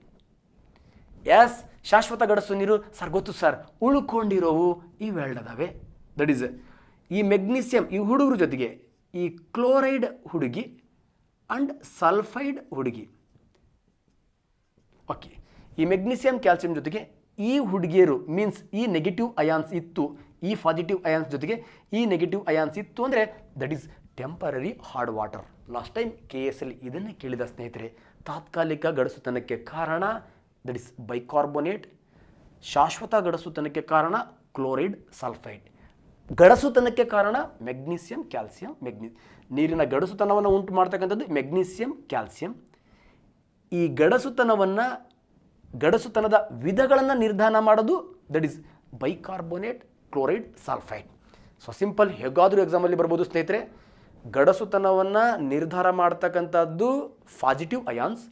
ಎಸ್, ಶಾಶ್ವತ ಗಡಸು ನೀರು ಸರ್ ಗೊತ್ತು ಸರ್, ಉಳ್ಕೊಂಡಿರೋವು ಇವೆರಡದಾವೆ. ದಟ್ ಈಸ್ ಈ ಮೆಗ್ನೀಸಿಯಂ ಈ ಹುಡುಗರ ಜೊತೆಗೆ ಈ ಕ್ಲೋರೈಡ್ ಹುಡುಗಿ ಅಂಡ್ ಸಲ್ಫೈಡ್ ಹುಡುಗಿ. ಓಕೆ, ಈ ಮೆಗ್ನೀಸಿಯಂ ಕ್ಯಾಲ್ಸಿಯಂ ಜೊತೆಗೆ ಈ ಹುಡುಗಿಯರು ಮೀನ್ಸ್ ಈ ನೆಗೆಟಿವ್ ಅಯಾನ್ಸ್ ಇತ್ತು, ಈ ಪಾಸಿಟಿವ್ ಅಯಾನ್ಸ್ ಜೊತೆಗೆ ಈ ನೆಗೆಟಿವ್ ಅಯಾನ್ಸ್ ಇತ್ತು ಅಂದರೆ that is temporary hard water. Last time KS ಅಲ್ಲಿ ಇದನ್ನೇ ಕೇಳಿದ ಸ್ನೇಹಿತರೆ. ತಾತ್ಕಾಲಿಕ ಗಡಸುತನಕ್ಕೆ ಕಾರಣ ದಟ್ ಈಸ್ ಬೈಕಾರ್ಬೋನೇಟ್, ಶಾಶ್ವತ ಗಡಸುತನಕ್ಕೆ ಕಾರಣ ಕ್ಲೋರೈಡ್ ಸಲ್ಫೈಡ್, ಗಡಸುತನಕ್ಕೆ ಕಾರಣ ಮೆಗ್ನೀಸಿಯಂ ಕ್ಯಾಲ್ಸಿಯಂ ನೀರಿನ ಗಡಸುತನವನ್ನು ಉಂಟು ಮಾಡ್ತಕ್ಕಂಥದ್ದು ಮೆಗ್ನೀಸಿಯಂ ಕ್ಯಾಲ್ಸಿಯಂ. ಈ ಗಡಸುತನದ ವಿಧಗಳನ್ನು ನಿರ್ಧಾರ ಮಾಡೋದು that is bicarbonate chloride sulphide. So simple, ಹೇಗಾದರೂ ಎಕ್ಸಾಮಲ್ಲಿ ಬರ್ಬೋದು ಸ್ನೇಹಿತರೆ. ಗಡಸುತನವನ್ನು ನಿರ್ಧಾರ ಮಾಡ್ತಕ್ಕಂಥದ್ದು ಪಾಸಿಟಿವ್ ಅಯಾನ್ಸ್.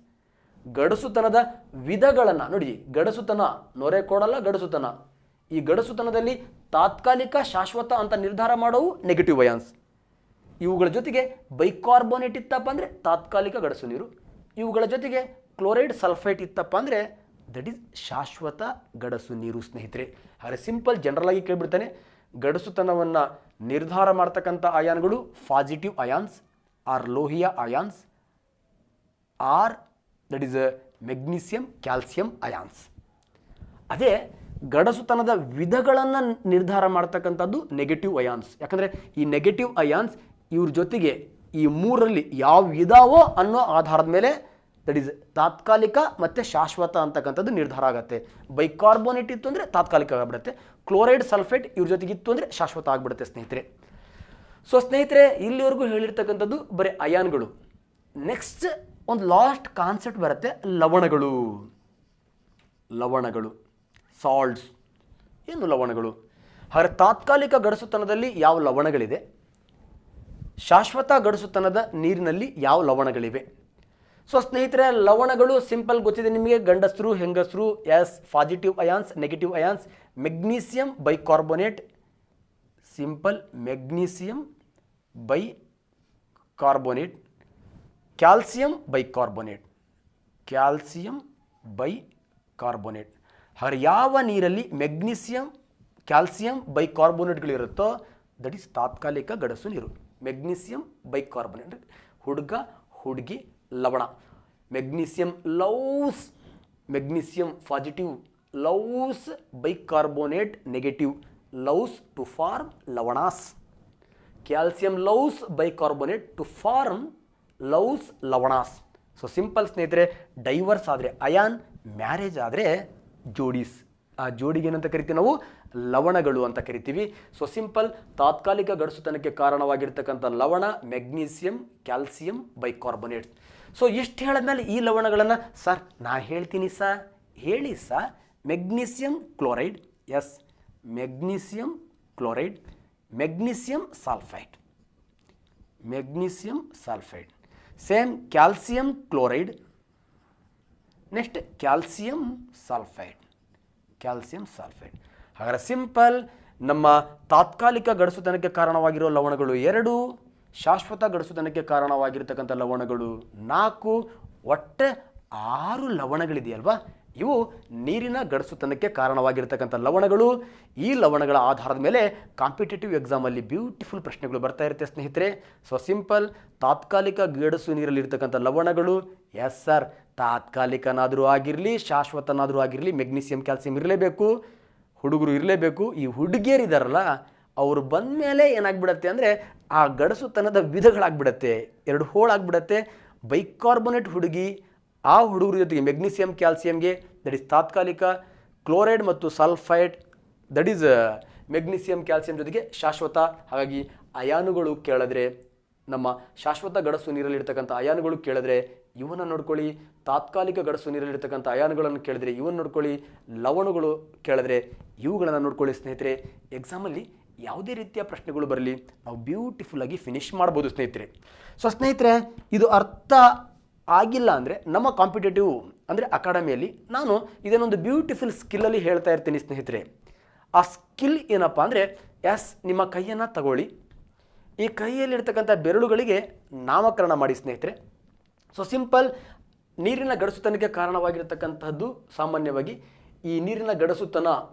ಗಡಸುತನದ ವಿಧಗಳನ್ನು ನೋಡಿ, ಗಡಸುತನ ನೊರೆ ಕೊಡಲ್ಲ ಗಡಸುತನ. ಈ ಗಡಸುತನದಲ್ಲಿ ತಾತ್ಕಾಲಿಕ ಶಾಶ್ವತ ಅಂತ ನಿರ್ಧಾರ ಮಾಡೋವು ನೆಗೆಟಿವ್ ಅಯಾನ್ಸ್. ಇವುಗಳ ಜೊತೆಗೆ ಬೈಕಾರ್ಬೋನೇಟ್ ಇತ್ತಪ್ಪ ಅಂದರೆ ತಾತ್ಕಾಲಿಕ ಗಡಸು ನೀರು, ಇವುಗಳ ಜೊತೆಗೆ ಕ್ಲೋರೈಡ್ ಸಲ್ಫೈಟ್ ಇತ್ತಪ್ಪ ಅಂದರೆ ದಟ್ ಈಸ್ ಶಾಶ್ವತ ಗಡಸು ನೀರು ಸ್ನೇಹಿತರೆ. ಹಾಗೆ ಸಿಂಪಲ್ ಜನರಲ್ ಆಗಿ ಕೇಳಿಬಿಡ್ತಾನೆ, ಗಡಸುತನವನ್ನು ನಿರ್ಧಾರ ಮಾಡ್ತಕ್ಕಂಥ ಅಯಾನ್ಗಳು ಪಾಸಿಟಿವ್ ಅಯಾನ್ಸ್ ಆರ್ ಲೋಹಿಯ ions are that is magnesium calcium ions. ಅದೇ ಗಡಸುತನದ ವಿಧಗಳನ್ನು ನಿರ್ಧಾರ ಮಾಡ್ತಕ್ಕಂಥದ್ದು ನೆಗೆಟಿವ್ ಅಯಾನ್ಸ್. ಯಾಕಂದರೆ ಈ ನೆಗೆಟಿವ್ ಅಯಾನ್ಸ್ ಇವ್ರ ಜೊತೆಗೆ ಈ ಮೂರರಲ್ಲಿ ಯಾವ ಇದಾವೋ ಅನ್ನೋ ಆಧಾರದ ಮೇಲೆ ದಟ್ ಈಸ್ ತಾತ್ಕಾಲಿಕ ಮತ್ತು ಶಾಶ್ವತ ಅಂತಕ್ಕಂಥದ್ದು ನಿರ್ಧಾರ ಆಗುತ್ತೆ. ಬೈಕಾರ್ಬೋನೇಟ್ ಇತ್ತು ಅಂದರೆ ತಾತ್ಕಾಲಿಕ ಆಗಿಬಿಡುತ್ತೆ, ಕ್ಲೋರೈಡ್ ಸಲ್ಫೇಟ್ ಇವ್ರ ಜೊತೆಗೆ ಇತ್ತು ಅಂದರೆ ಶಾಶ್ವತ ಆಗಿಬಿಡುತ್ತೆ ಸ್ನೇಹಿತರೆ. ಸೊ ಸ್ನೇಹಿತರೆ, ಇಲ್ಲಿವರೆಗೂ ಹೇಳಿರ್ತಕ್ಕಂಥದ್ದು ಬರೀ ಅಯಾನ್ಗಳು. ನೆಕ್ಸ್ಟ್ ಒಂದು ಲಾಸ್ಟ್ ಕಾನ್ಸೆಪ್ಟ್ ಬರುತ್ತೆ, ಲವಣಗಳು ಸಾಲ್ಟ್ಸ್. ಏನು ಲವಣಗಳು? ಹಾಗೆ ತಾತ್ಕಾಲಿಕ ಗಡಸುತನದಲ್ಲಿ ಯಾವ ಲವಣಗಳಿದೆ, ಶಾಶ್ವತ ಗಡಸುತನದ ನೀರಿನಲ್ಲಿ ಯಾವ ಲವಣಗಳಿವೆ? ಸೊ ಸ್ನೇಹಿತರೆ, ಲವಣಗಳು ಸಿಂಪಲ್ ಗೊತ್ತಿದೆ ನಿಮಗೆ, ಗಂಡಸರು ಹೆಂಗಸರು. Yes, positive ions, negative ions. Magnesium bicarbonate, simple magnesium bicarbonate. Calcium bicarbonate. ಹಾಗೆ ಯಾವ ನೀರಲ್ಲಿ ಮೆಗ್ನೀಸಿಯಂ ಕ್ಯಾಲ್ಸಿಯಂ ಬೈಕಾರ್ಬೋನೇಟ್ಗಳಿರುತ್ತೋ ದಟ್ ಈಸ್ ತಾತ್ಕಾಲಿಕ ಗಡಸು ನೀರು. ಮೆಗ್ನೀಸಿಯಂ ಬೈಕಾರ್ಬೋನೇಟ್, ಹುಡುಗ ಹುಡುಗಿ ಲವಣ. Magnesium loves, magnesium positive loves bicarbonate, negative loves to form ಲವಣಾಸ್. Calcium loves bicarbonate to form loves ಲವಣಾಸ್. ಸೊ ಸಿಂಪಲ್ ಸ್ನೇಹಿತರೆ, ಡೈವರ್ಸ್ ಆದರೆ ಅಯಾನ್, ಮ್ಯಾರೇಜ್ ಆದರೆ ಜೋಡೀಸ್. ಆ ಜೋಡಿಗೆ ಏನಂತ ಕರಿತೀವಿ ನಾವು? ಲವಣಗಳು ಅಂತ ಕರಿತೀವಿ. ಸೊ ಸಿಂಪಲ್, ತಾತ್ಕಾಲಿಕ ಗಡಸುತನಕ್ಕೆ ಕಾರಣವಾಗಿರ್ತಕ್ಕಂಥ ಲವಣ ಮೆಗ್ನೀಸಿಯಂ ಕ್ಯಾಲ್ಸಿಯಂ ಬೈಕಾರ್ಬೋನೇಟ್ಸ್. ಸೊ ಇಷ್ಟು ಹೇಳಿದ್ಮೇಲೆ ಈ ಲವಣಗಳನ್ನು ಸರ್ ನಾನು ಹೇಳ್ತೀನಿ ಸರ್, ಹೇಳಿ sir. Magnesium chloride, yes, magnesium chloride. Magnesium sulphide. Same calcium chloride. Next calcium sulphide. ಹಾಗಾದರೆ ಸಿಂಪಲ್, ನಮ್ಮ ತಾತ್ಕಾಲಿಕ ಗಡಸುತನಕ್ಕೆ ಕಾರಣವಾಗಿರೋ ಲವಣಗಳು 2, ಶಾಶ್ವತ ಗಡಸುತನಕ್ಕೆ ಕಾರಣವಾಗಿರ್ತಕ್ಕಂಥ ಲವಣಗಳು 4, ಒಟ್ಟು 6 ಲವಣಗಳಿದೆಯಲ್ವಾ? ಇವು ನೀರಿನ ಗಡಸುತನಕ್ಕೆ ಕಾರಣವಾಗಿರ್ತಕ್ಕಂಥ ಲವಣಗಳು. ಈ ಲವಣಗಳ ಆಧಾರದ ಮೇಲೆ ಕಾಂಪಿಟೇಟಿವ್ ಎಕ್ಸಾಮಲ್ಲಿ ಬ್ಯೂಟಿಫುಲ್ ಪ್ರಶ್ನೆಗಳು ಬರ್ತಾ ಇರುತ್ತೆ ಸ್ನೇಹಿತರೆ. ಸೊ ಸಿಂಪಲ್, ತಾತ್ಕಾಲಿಕ ಗಡಸು ನೀರಲ್ಲಿ ಇರ್ತಕ್ಕಂಥ ಲವಣಗಳು, ಎಸ್ ಸರ್, ತಾತ್ಕಾಲಿಕನಾದರೂ ಆಗಿರಲಿ ಶಾಶ್ವತನಾದರೂ ಆಗಿರಲಿ ಮೆಗ್ನೀಸಿಯಂ ಕ್ಯಾಲ್ಸಿಯಂ ಇರಲೇಬೇಕು, ಹುಡುಗರು ಇರಲೇಬೇಕು. ಈ ಹುಡುಗಿಯರಿದಾರಲ್ಲ, ಅವರು ಬಂದ ಮೇಲೆ ಏನಾಗ್ಬಿಡತ್ತೆ ಅಂದರೆ ಆ ಗಡಸುತನದ ವಿಧಗಳಾಗ್ಬಿಡತ್ತೆ, 2 ಹೋಳಾಗ್ಬಿಡತ್ತೆ. ಬೈಕಾರ್ಬೋನೇಟ್ ಹುಡುಗಿ, ಆ ಹುಡುಗರ ಜೊತೆಗೆ ಮೆಗ್ನೀಸಿಯಂ ಕ್ಯಾಲ್ಸಿಯಂಗೆ ದಟ್ ಈಸ್ ತಾತ್ಕಾಲಿಕ, ಕ್ಲೋರೈಡ್ ಮತ್ತು sulphide that is magnesium calcium ಜೊತೆಗೆ ಶಾಶ್ವತ. ಹಾಗಾಗಿ ಅಯಾನುಗಳು ಕೇಳಿದ್ರೆ, ನಮ್ಮ ಶಾಶ್ವತ ಗಡಸು ನೀರಲ್ಲಿರ್ತಕ್ಕಂಥ ಅಯಾನುಗಳು ಕೇಳಿದ್ರೆ ಇವನ್ನ ನೋಡ್ಕೊಳ್ಳಿ, ತಾತ್ಕಾಲಿಕ ಗಡಸು ನೀರಲ್ಲಿರ್ತಕ್ಕಂಥ ಅಯಾನುಗಳನ್ನು ಕೇಳಿದ್ರೆ ಇವನ್ನ ನೋಡ್ಕೊಳ್ಳಿ, ಲವಣಗಳು ಕೇಳಿದ್ರೆ ಇವುಗಳನ್ನು ನೋಡ್ಕೊಳ್ಳಿ ಸ್ನೇಹಿತರೆ. ಎಕ್ಸಾಮಲ್ಲಿ ಯಾವುದೇ ರೀತಿಯ ಪ್ರಶ್ನೆಗಳು ಬರಲಿ ನಾವು ಬ್ಯೂಟಿಫುಲ್ಲಾಗಿ ಫಿನಿಶ್ ಮಾಡ್ಬೋದು ಸ್ನೇಹಿತರೆ. ಸೊ ಸ್ನೇಹಿತರೆ, ಇದು ಅರ್ಥ ಆಗಿಲ್ಲ ಅಂದರೆ ನಮ್ಮ ಕಾಂಪಿಟೇಟಿವ್ ಅಂದರೆ ಅಕಾಡೆಮಿಯಲ್ಲಿ ನಾನು ಇದನ್ನೊಂದು ಬ್ಯೂಟಿಫುಲ್ ಸ್ಕಿಲ್ಲಲ್ಲಿ ಹೇಳ್ತಾ ಇರ್ತೀನಿ ಸ್ನೇಹಿತರೆ. ಆ ಸ್ಕಿಲ್ ಏನಪ್ಪ ಅಂದರೆ, ಎಸ್, ನಿಮ್ಮ ಕೈಯನ್ನು ತಗೊಳ್ಳಿ, ಈ ಕೈಯಲ್ಲಿರ್ತಕ್ಕಂಥ ಬೆರಳುಗಳಿಗೆ ನಾಮಕರಣ ಮಾಡಿ ಸ್ನೇಹಿತರೆ. ಸೊ ಸಿಂಪಲ್, ನೀರಿನ ಗಡಸುತನಕ್ಕೆ ಕಾರಣವಾಗಿರ್ತಕ್ಕಂಥದ್ದು ಸಾಮಾನ್ಯವಾಗಿ ಈ ನೀರಿನ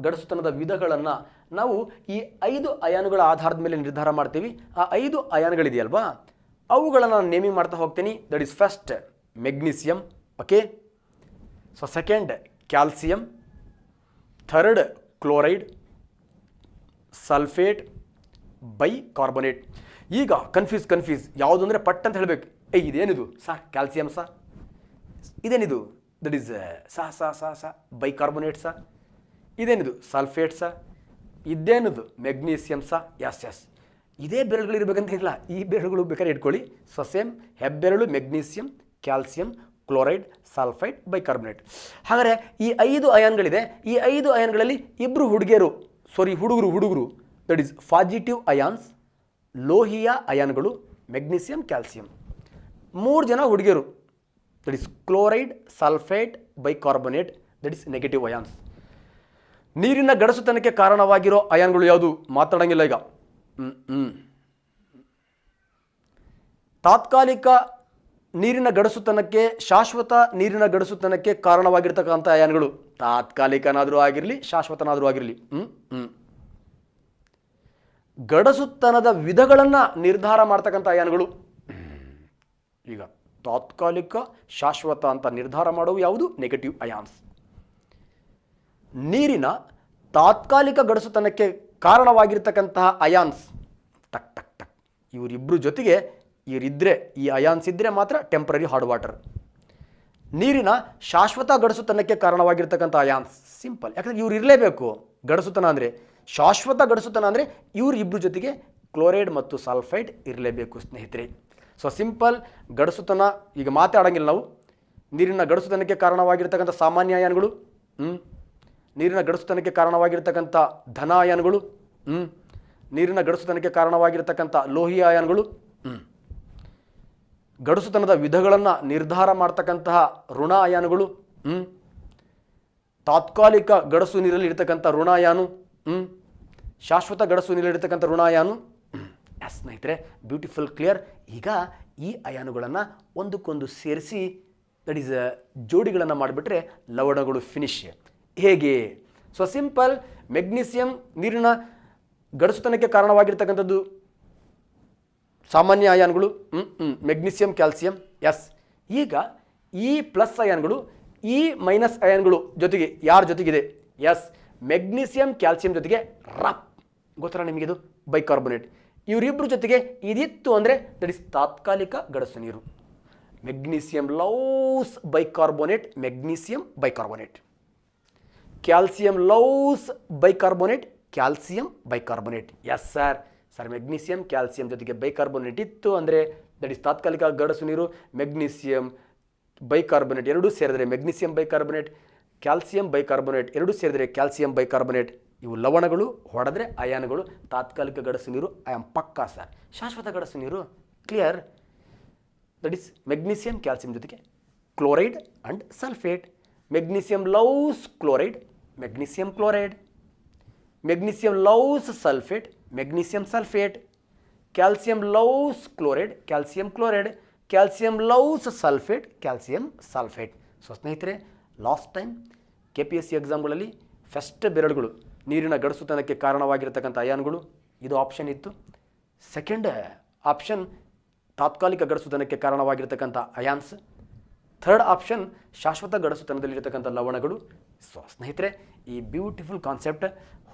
ಗಡಸುತನದ ವಿಧಗಳನ್ನು ನಾವು ಈ 5 ಅಯಾನುಗಳ ಆಧಾರದ ಮೇಲೆ ನಿರ್ಧಾರ ಮಾಡ್ತೀವಿ. ಆ 5 ಅಯಾನುಗಳಿದೆಯಲ್ವಾ, ಅವುಗಳನ್ನು ನಾನು ನೇಮಿಂಗ್ ಮಾಡ್ತಾ ಹೋಗ್ತೀನಿ. That is first magnesium, okay. So second calcium, third chloride, sulphate, bicarbonate. ಈಗ ಕನ್ಫ್ಯೂಸ್ ಯಾವುದು ಅಂದರೆ ಪಟ್ ಅಂತ ಹೇಳಬೇಕು. ಇದೇನಿದು ಸರ್? ಕ್ಯಾಲ್ಸಿಯಂ ಸಾ? ಇದೇನಿದು? ದಟ್ ಈಸ್ ಸಾ ಬೈಕಾರ್ಬೊನೇಟ್ ಸಾ? ಇದೇನಿದು? ಸಲ್ಫೇಟ್ ಸಾ? ಇದೇನಿದು? ಮೆಗ್ನೀಸಿಯಂ ಸಾ? ಎಸ್. ಇದೇ ಬೆರಳುಗಳು ಇರಬೇಕಂತ ಇಲ್ಲ, ಈ ಬೆರಳುಗಳು ಬೇಕಾದ್ರೆ ಇಟ್ಕೊಳ್ಳಿ. ಸೊ ಸೇಮ್ ಹೆಬ್ಬೆರಳು magnesium, calcium, chloride, sulphide, bicarbonate. ಹಾಗಾದರೆ ಈ 5 ಅಯಾನ್ಗಳಿದೆ. ಈ 5 ಅಯಾನ್ಗಳಲ್ಲಿ ಇಬ್ಬರು ಹುಡುಗರು ದಟ್ ಈಸ್ ಪಾಸಿಟಿವ್ ಅಯಾನ್ಸ್, ಲೋಹಿಯ ಅಯಾನ್ಗಳು, ಮೆಗ್ನೀಸಿಯಂ, ಕ್ಯಾಲ್ಸಿಯಂ. 3 ಜನ ಹುಡುಗಿಯರು that is chloride, sulphide, bicarbonate, that is negative ions. ನೀರಿನ ಗಡಸುತನಕ್ಕೆ ಕಾರಣವಾಗಿರೋ ಅಯಾನ್ಗಳು ಯಾವುದು? ಮಾತಾಡೋಂಗಿಲ್ಲ ಈಗ. ತಾತ್ಕಾಲಿಕ ನೀರಿನ ಗಡಸುತನಕ್ಕೆ, ಶಾಶ್ವತ ನೀರಿನ ಗಡಸುತನಕ್ಕೆ ಕಾರಣವಾಗಿರ್ತಕ್ಕಂಥ ಅಯಾನ್ಗಳು. ತಾತ್ಕಾಲಿಕನಾದರೂ ಆಗಿರಲಿ, ಶಾಶ್ವತನಾದರೂ ಆಗಿರಲಿ. ಗಡಸುತನದ ವಿಧಗಳನ್ನು ನಿರ್ಧಾರ ಮಾಡ್ತಕ್ಕಂಥ ಅಯಾನ್ಗಳು. ಈಗ ತಾತ್ಕಾಲಿಕ, ಶಾಶ್ವತ ಅಂತ ನಿರ್ಧಾರ ಮಾಡುವ ಯಾವುದು? Negative ions. ನೀರಿನ ತಾತ್ಕಾಲಿಕ ಗಡಸುತನಕ್ಕೆ ಕಾರಣವಾಗಿರ್ತಕ್ಕಂತಹ ಅಯಾನ್ಸ್ ಟಕ್ ಟಕ್ ಟಕ್ ಇವರಿಬ್ಬರು ಜೊತೆಗೆ ಇವರಿದ್ದರೆ, ಈ ಅಯಾನ್ಸ್ ಇದ್ದರೆ ಮಾತ್ರ ಟೆಂಪ್ರರಿ ಹಾರ್ಡ್ ವಾಟರ್. ನೀರಿನ ಶಾಶ್ವತ ಗಡಸುತನಕ್ಕೆ ಕಾರಣವಾಗಿರ್ತಕ್ಕಂಥ ಅಯಾನ್ಸ್ ಸಿಂಪಲ್, ಯಾಕಂದರೆ ಇವ್ರು ಇರಲೇಬೇಕು. ಗಡಸುತನ ಅಂದರೆ, ಶಾಶ್ವತ ಗಡಸುತನ ಅಂದರೆ ಇಬ್ಬರು ಜೊತೆಗೆ ಕ್ಲೋರೈಡ್ ಮತ್ತು ಸಲ್ಫೈಡ್ ಇರಲೇಬೇಕು ಸ್ನೇಹಿತರೆ. ಸೊ ಸಿಂಪಲ್ ಗಡಸುತನ, ಈಗ ಮಾತಾಡೋಂಗಿಲ್ಲ ನಾವು. ನೀರಿನ ಗಡಸುತನಕ್ಕೆ ಕಾರಣವಾಗಿರ್ತಕ್ಕಂಥ ಸಾಮಾನ್ಯ ಅಯಾನ್ಗಳು, ನೀರಿನ ಗಡಸುತನಕ್ಕೆ ಕಾರಣವಾಗಿರ್ತಕ್ಕಂಥ ಧನ ಅಯಾನ್ಗಳು, ನೀರಿನ ಗಡಸುತನಕ್ಕೆ ಕಾರಣವಾಗಿರ್ತಕ್ಕಂಥ ಲೋಹಿಯ ಅಯಾನ್ಗಳು, ಗಡಸುತನದ ವಿಧಗಳನ್ನು ನಿರ್ಧಾರ ಮಾಡ್ತಕ್ಕಂತಹ ಋಣ ಅಯಾನುಗಳು, ತಾತ್ಕಾಲಿಕ ಗಡಸು ನೀರಲ್ಲಿ ಇರ್ತಕ್ಕಂಥ ಋಣ ಅಯಾನು, ಶಾಶ್ವತ ಗಡಸು ನೀರಲ್ಲಿ ಇರ್ತಕ್ಕಂಥ ಋಣ ಅಯಾನು. ಎಸ್ ಸ್ನೇಹಿತರೆ, ಬ್ಯೂಟಿಫುಲ್, ಕ್ಲಿಯರ್. ಈಗ ಈ ಅಯಾನುಗಳನ್ನು ಒಂದಕ್ಕೊಂದು ಸೇರಿಸಿ ದಟ್ ಈಸ್ ಜೋಡಿಗಳನ್ನು ಮಾಡಿಬಿಟ್ರೆ ಲವಣಗಳು ಫಿನಿಶ್. ಹೇಗೆ? ಸೊ ಸಿಂಪಲ್, ಮೆಗ್ನೀಸಿಯಂ ನೀರಿನ ಗಡಸುತನಕ್ಕೆ ಕಾರಣವಾಗಿರ್ತಕ್ಕಂಥದ್ದು ಸಾಮಾನ್ಯ ಅಯಾನ್ಗಳು, ಮೆಗ್ನೀಸಿಯಂ, ಕ್ಯಾಲ್ಸಿಯಂ. ಎಸ್. ಈಗ ಈ ಪ್ಲಸ್ ಅಯಾನ್ಗಳು ಈ ಮೈನಸ್ ಅಯಾನ್ಗಳು ಜೊತೆಗೆ ಯಾರ ಜೊತೆಗಿದೆ? ಎಸ್, ಮೆಗ್ನೀಸಿಯಂ ಕ್ಯಾಲ್ಸಿಯಂ ಜೊತೆಗೆ ರಪ್, ಗೊತ್ತಲ್ಲ ನಿಮಗಿದು? ಬೈಕಾರ್ಬೊನೇಟ್. ಇವರಿಬ್ಬರು ಜೊತೆಗೆ ಇದಿತ್ತು ಅಂದರೆ ದಟ್ ಇಸ್ ತಾತ್ಕಾಲಿಕ ಗಡಸು ನೀರು. Magnesium loves bicarbonate, magnesium bicarbonate. Calcium loves bicarbonate, calcium bicarbonate. Yes sir. Magnesium calcium ಜೊತೆಗೆ ಬೈಕಾರ್ಬೊನೇಟ್ ಇತ್ತು ಅಂದರೆ ದಟ್ ಇಸ್ ತಾತ್ಕಾಲಿಕ ಗಡಸು ನೀರು. ಮೆಗ್ನೀಸಿಯಂ ಬೈಕಾರ್ಬೊನೇಟ್ ಎರಡೂ ಸೇರಿದರೆ ಮೆಗ್ನೀಸಿಯಂ ಬೈಕಾರ್ಬೊನೇಟ್, ಕ್ಯಾಲ್ಸಿಯಂ ಬೈಕಾರ್ಬೊನೇಟ್ ಎರಡೂ ಸೇರಿದರೆ ಕ್ಯಾಲ್ಸಿಯಂ ಬೈಕಾರ್ಬೊನೇಟ್. ಇವು ಲವಣಗಳು, ಹೊಡೆದ್ರೆ ಅಯಾನುಗಳು. ತಾತ್ಕಾಲಿಕ ಗಡಸು ನೀರು ಪಕ್ಕಾ ಸರ್. ಶಾಶ್ವತ ಗಡಸು ನೀರು clear. That is magnesium calcium ಜೊತೆಗೆ chloride and sulphate. Magnesium loves chloride, magnesium chloride. Magnesium loves sulphate, magnesium sulphate. Calcium loves chloride, calcium chloride. Calcium loves sulphate, calcium sulphate. So ಸ್ನೇಹಿತರೆ, ಲಾಸ್ಟ್ ಟೈಮ್ KPSC ಎಕ್ಸಾಮ್ಗಳಲ್ಲಿ first ಬೆರಳುಗಳು ನೀರಿನ ಗಡಸುತನಕ್ಕೆ ಕಾರಣವಾಗಿರ್ತಕ್ಕಂಥ ಅಯಾನ್ಗಳು, ಇದು option ಇತ್ತು. Second option ತಾತ್ಕಾಲಿಕ ಗಡಸುತನಕ್ಕೆ ಕಾರಣವಾಗಿರ್ತಕ್ಕಂಥ ions. Third option ಶಾಶ್ವತ ಗಡಸುತನದಲ್ಲಿರ್ತಕ್ಕಂಥ ಲವಣಗಳು. So ಸ್ನೇಹಿತರೆ, ಈ ಬ್ಯೂಟಿಫುಲ್ ಕಾನ್ಸೆಪ್ಟ್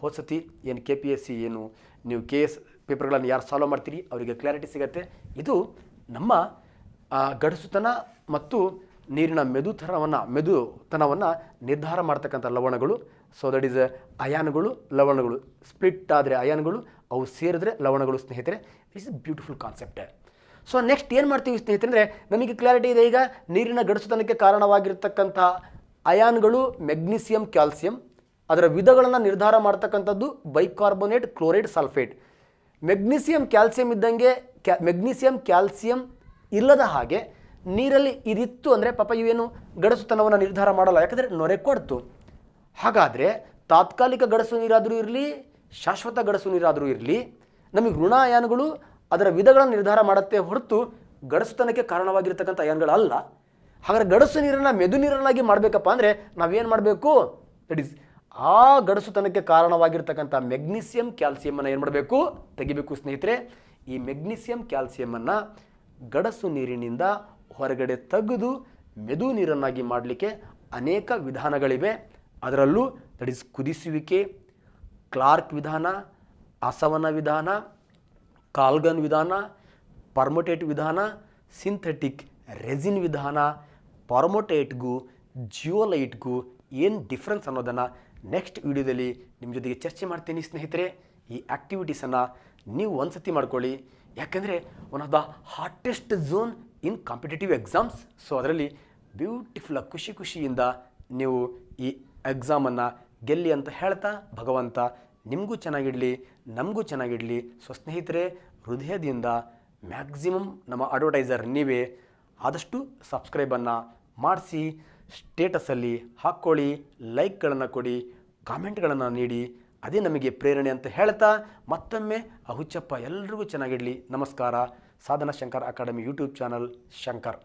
ಹೋದ್ಸತಿ ಏನು KPSC ಏನು ನೀವು KS ಪೇಪರ್ಗಳನ್ನು ಯಾರು ಸಾಲ್ವ್ ಮಾಡ್ತೀರಿ ಅವರಿಗೆ ಕ್ಲಾರಿಟಿ ಸಿಗುತ್ತೆ. ಇದು ನಮ್ಮ ಗಡಸುತನ ಮತ್ತು ನೀರಿನ ಮೆದುತನವನ್ನು ನಿರ್ಧಾರ ಮಾಡ್ತಕ್ಕಂಥ ಲವಣಗಳು. ಸೊ ದಟ್ ಈಸ್ ಅಯಾನುಗಳು, ಲವಣಗಳು. ಸ್ಪ್ಲಿಟ್ ಆದರೆ ಅಯಾನುಗಳು, ಅವು ಸೇರಿದ್ರೆ ಲವಣಗಳು ಸ್ನೇಹಿತರೆ. This is beautiful concept. So next ಏನು ಮಾಡ್ತೀವಿ ಸ್ನೇಹಿತರೆ ಅಂದರೆ, ನಮಗೆ ಕ್ಲಾರಿಟಿ ಇದೆ ಈಗ ನೀರಿನ ಗಡಸುತನಕ್ಕೆ ಕಾರಣವಾಗಿರ್ತಕ್ಕಂಥ ಅಯಾನ್ಗಳು ಮೆಗ್ನೀಸಿಯಂ ಕ್ಯಾಲ್ಸಿಯಂ, ಅದರ ವಿಧಗಳನ್ನು ನಿರ್ಧಾರ ಮಾಡ್ತಕ್ಕಂಥದ್ದು bicarbonate, chloride, sulphate. Magnesium calcium ಇದ್ದಂಗೆ ಮೆಗ್ನೀಸಿಯಂ ಕ್ಯಾಲ್ಸಿಯಂ ಇಲ್ಲದ ಹಾಗೆ ನೀರಲ್ಲಿ ಇದಿತ್ತು ಅಂದರೆ ಪಾಪ ಇವೇನು ಗಡಸುತನವನ್ನು ನಿರ್ಧಾರ ಮಾಡಲ್ಲ, ಯಾಕಂದರೆ ನೊರೆ ಕೊಡ್ತು. ಹಾಗಾದರೆ ತಾತ್ಕಾಲಿಕ ಗಡಸು ನೀರಾದರೂ ಇರಲಿ, ಶಾಶ್ವತ ಗಡಸು ನೀರಾದರೂ ಇರಲಿ, ನಮಗೆ ಋಣ ಅಯಾನುಗಳು ಅದರ ವಿಧಗಳನ್ನು ನಿರ್ಧಾರ ಮಾಡುತ್ತೆ ಹೊರತು ಗಡಸುತನಕ್ಕೆ ಕಾರಣವಾಗಿರ್ತಕ್ಕಂಥ ಅಯಾನ್ಗಳಲ್ಲ. ಹಾಗಾದರೆ ಗಡಸು ನೀರನ್ನು ಮೆದು ನೀರನ್ನಾಗಿ ಮಾಡಬೇಕಪ್ಪ ಅಂದರೆ ನಾವೇನು ಮಾಡಬೇಕು? ದಟ್ ಈಸ್ ಆ ಗಡಸುತನಕ್ಕೆ ಕಾರಣವಾಗಿರ್ತಕ್ಕಂಥ ಮೆಗ್ನೀಸಿಯಂ ಕ್ಯಾಲ್ಸಿಯಮನ್ನು ಏನು ಮಾಡಬೇಕು? ತೆಗಿಬೇಕು ಸ್ನೇಹಿತರೆ. ಈ ಮೆಗ್ನೀಸಿಯಂ ಕ್ಯಾಲ್ಸಿಯಮನ್ನು ಗಡಸು ನೀರಿನಿಂದ ಹೊರಗಡೆ ತೆಗೆದು ಮೆದು ನೀರನ್ನಾಗಿ ಮಾಡಲಿಕ್ಕೆ ಅನೇಕ ವಿಧಾನಗಳಿವೆ. ಅದರಲ್ಲೂ ದಟ್ ಈಸ್ ಕುದಿಸುವಿಕೆ, ಕ್ಲಾರ್ಕ್ ವಿಧಾನ, ಆಸವನ ವಿಧಾನ, ಕಾಲ್ಗನ್ ವಿಧಾನ, ಪರ್ಮೋಟೇಟ್ ವಿಧಾನ, ಸಿಂಥೆಟಿಕ್ ರೆಸಿನ್ ವಿಧಾನ, ಪರ್ಮೋಟೇಟ್ಗೂ ಜಿಯೋಲೈಟ್ಗೂ ಏನು ಡಿಫ್ರೆನ್ಸ್ ಅನ್ನೋದನ್ನು ನೆಕ್ಸ್ಟ್ ವಿಡಿಯೋದಲ್ಲಿ ನಿಮ್ಮ ಜೊತೆಗೆ ಚರ್ಚೆ ಮಾಡ್ತೀನಿ ಸ್ನೇಹಿತರೆ. ಈ ಆ್ಯಕ್ಟಿವಿಟೀಸನ್ನು ನೀವು ಒಂದು ಸತಿ ಮಾಡ್ಕೊಳ್ಳಿ, ಯಾಕೆಂದರೆ one of the hottest zone in competitive exams. So ಅದರಲ್ಲಿ ಬ್ಯೂಟಿಫುಲ್ಲಾಗಿ ಖುಷಿಯಿಂದ ನೀವು ಈ ಎಕ್ಸಾಮನ್ನು ಗೆಲ್ಲಿ ಅಂತ ಹೇಳ್ತಾ, ಭಗವಂತ ನಿಮಗೂ ಚೆನ್ನಾಗಿಡಲಿ, ನಮಗೂ ಚೆನ್ನಾಗಿಡಲಿ. ಸೊ ಸ್ನೇಹಿತರೆ, ಹೃದಯದಿಂದ ಮ್ಯಾಕ್ಸಿಮಮ್ ನಮ್ಮ ಅಡ್ವರ್ಟೈಸರ್ ನೀವೇ, ಆದಷ್ಟು ಸಬ್ಸ್ಕ್ರೈಬನ್ನು ಮಾಡಿಸಿ, ಸ್ಟೇಟಸಲ್ಲಿ ಹಾಕ್ಕೊಳ್ಳಿ, ಲೈಕ್ಗಳನ್ನು ಕೊಡಿ, ಕಾಮೆಂಟ್ಗಳನ್ನು ನೀಡಿ. ಅದೇ ನಮಗೆ ಪ್ರೇರಣೆ ಅಂತ ಹೇಳ್ತಾ ಮತ್ತೊಮ್ಮೆ ಹುಚ್ಚಪ್ಪ ಎಲ್ರಿಗೂ ಚೆನ್ನಾಗಿಡಲಿ. ನಮಸ್ಕಾರ. Sadhana Shankar academy YouTube channel Shankar.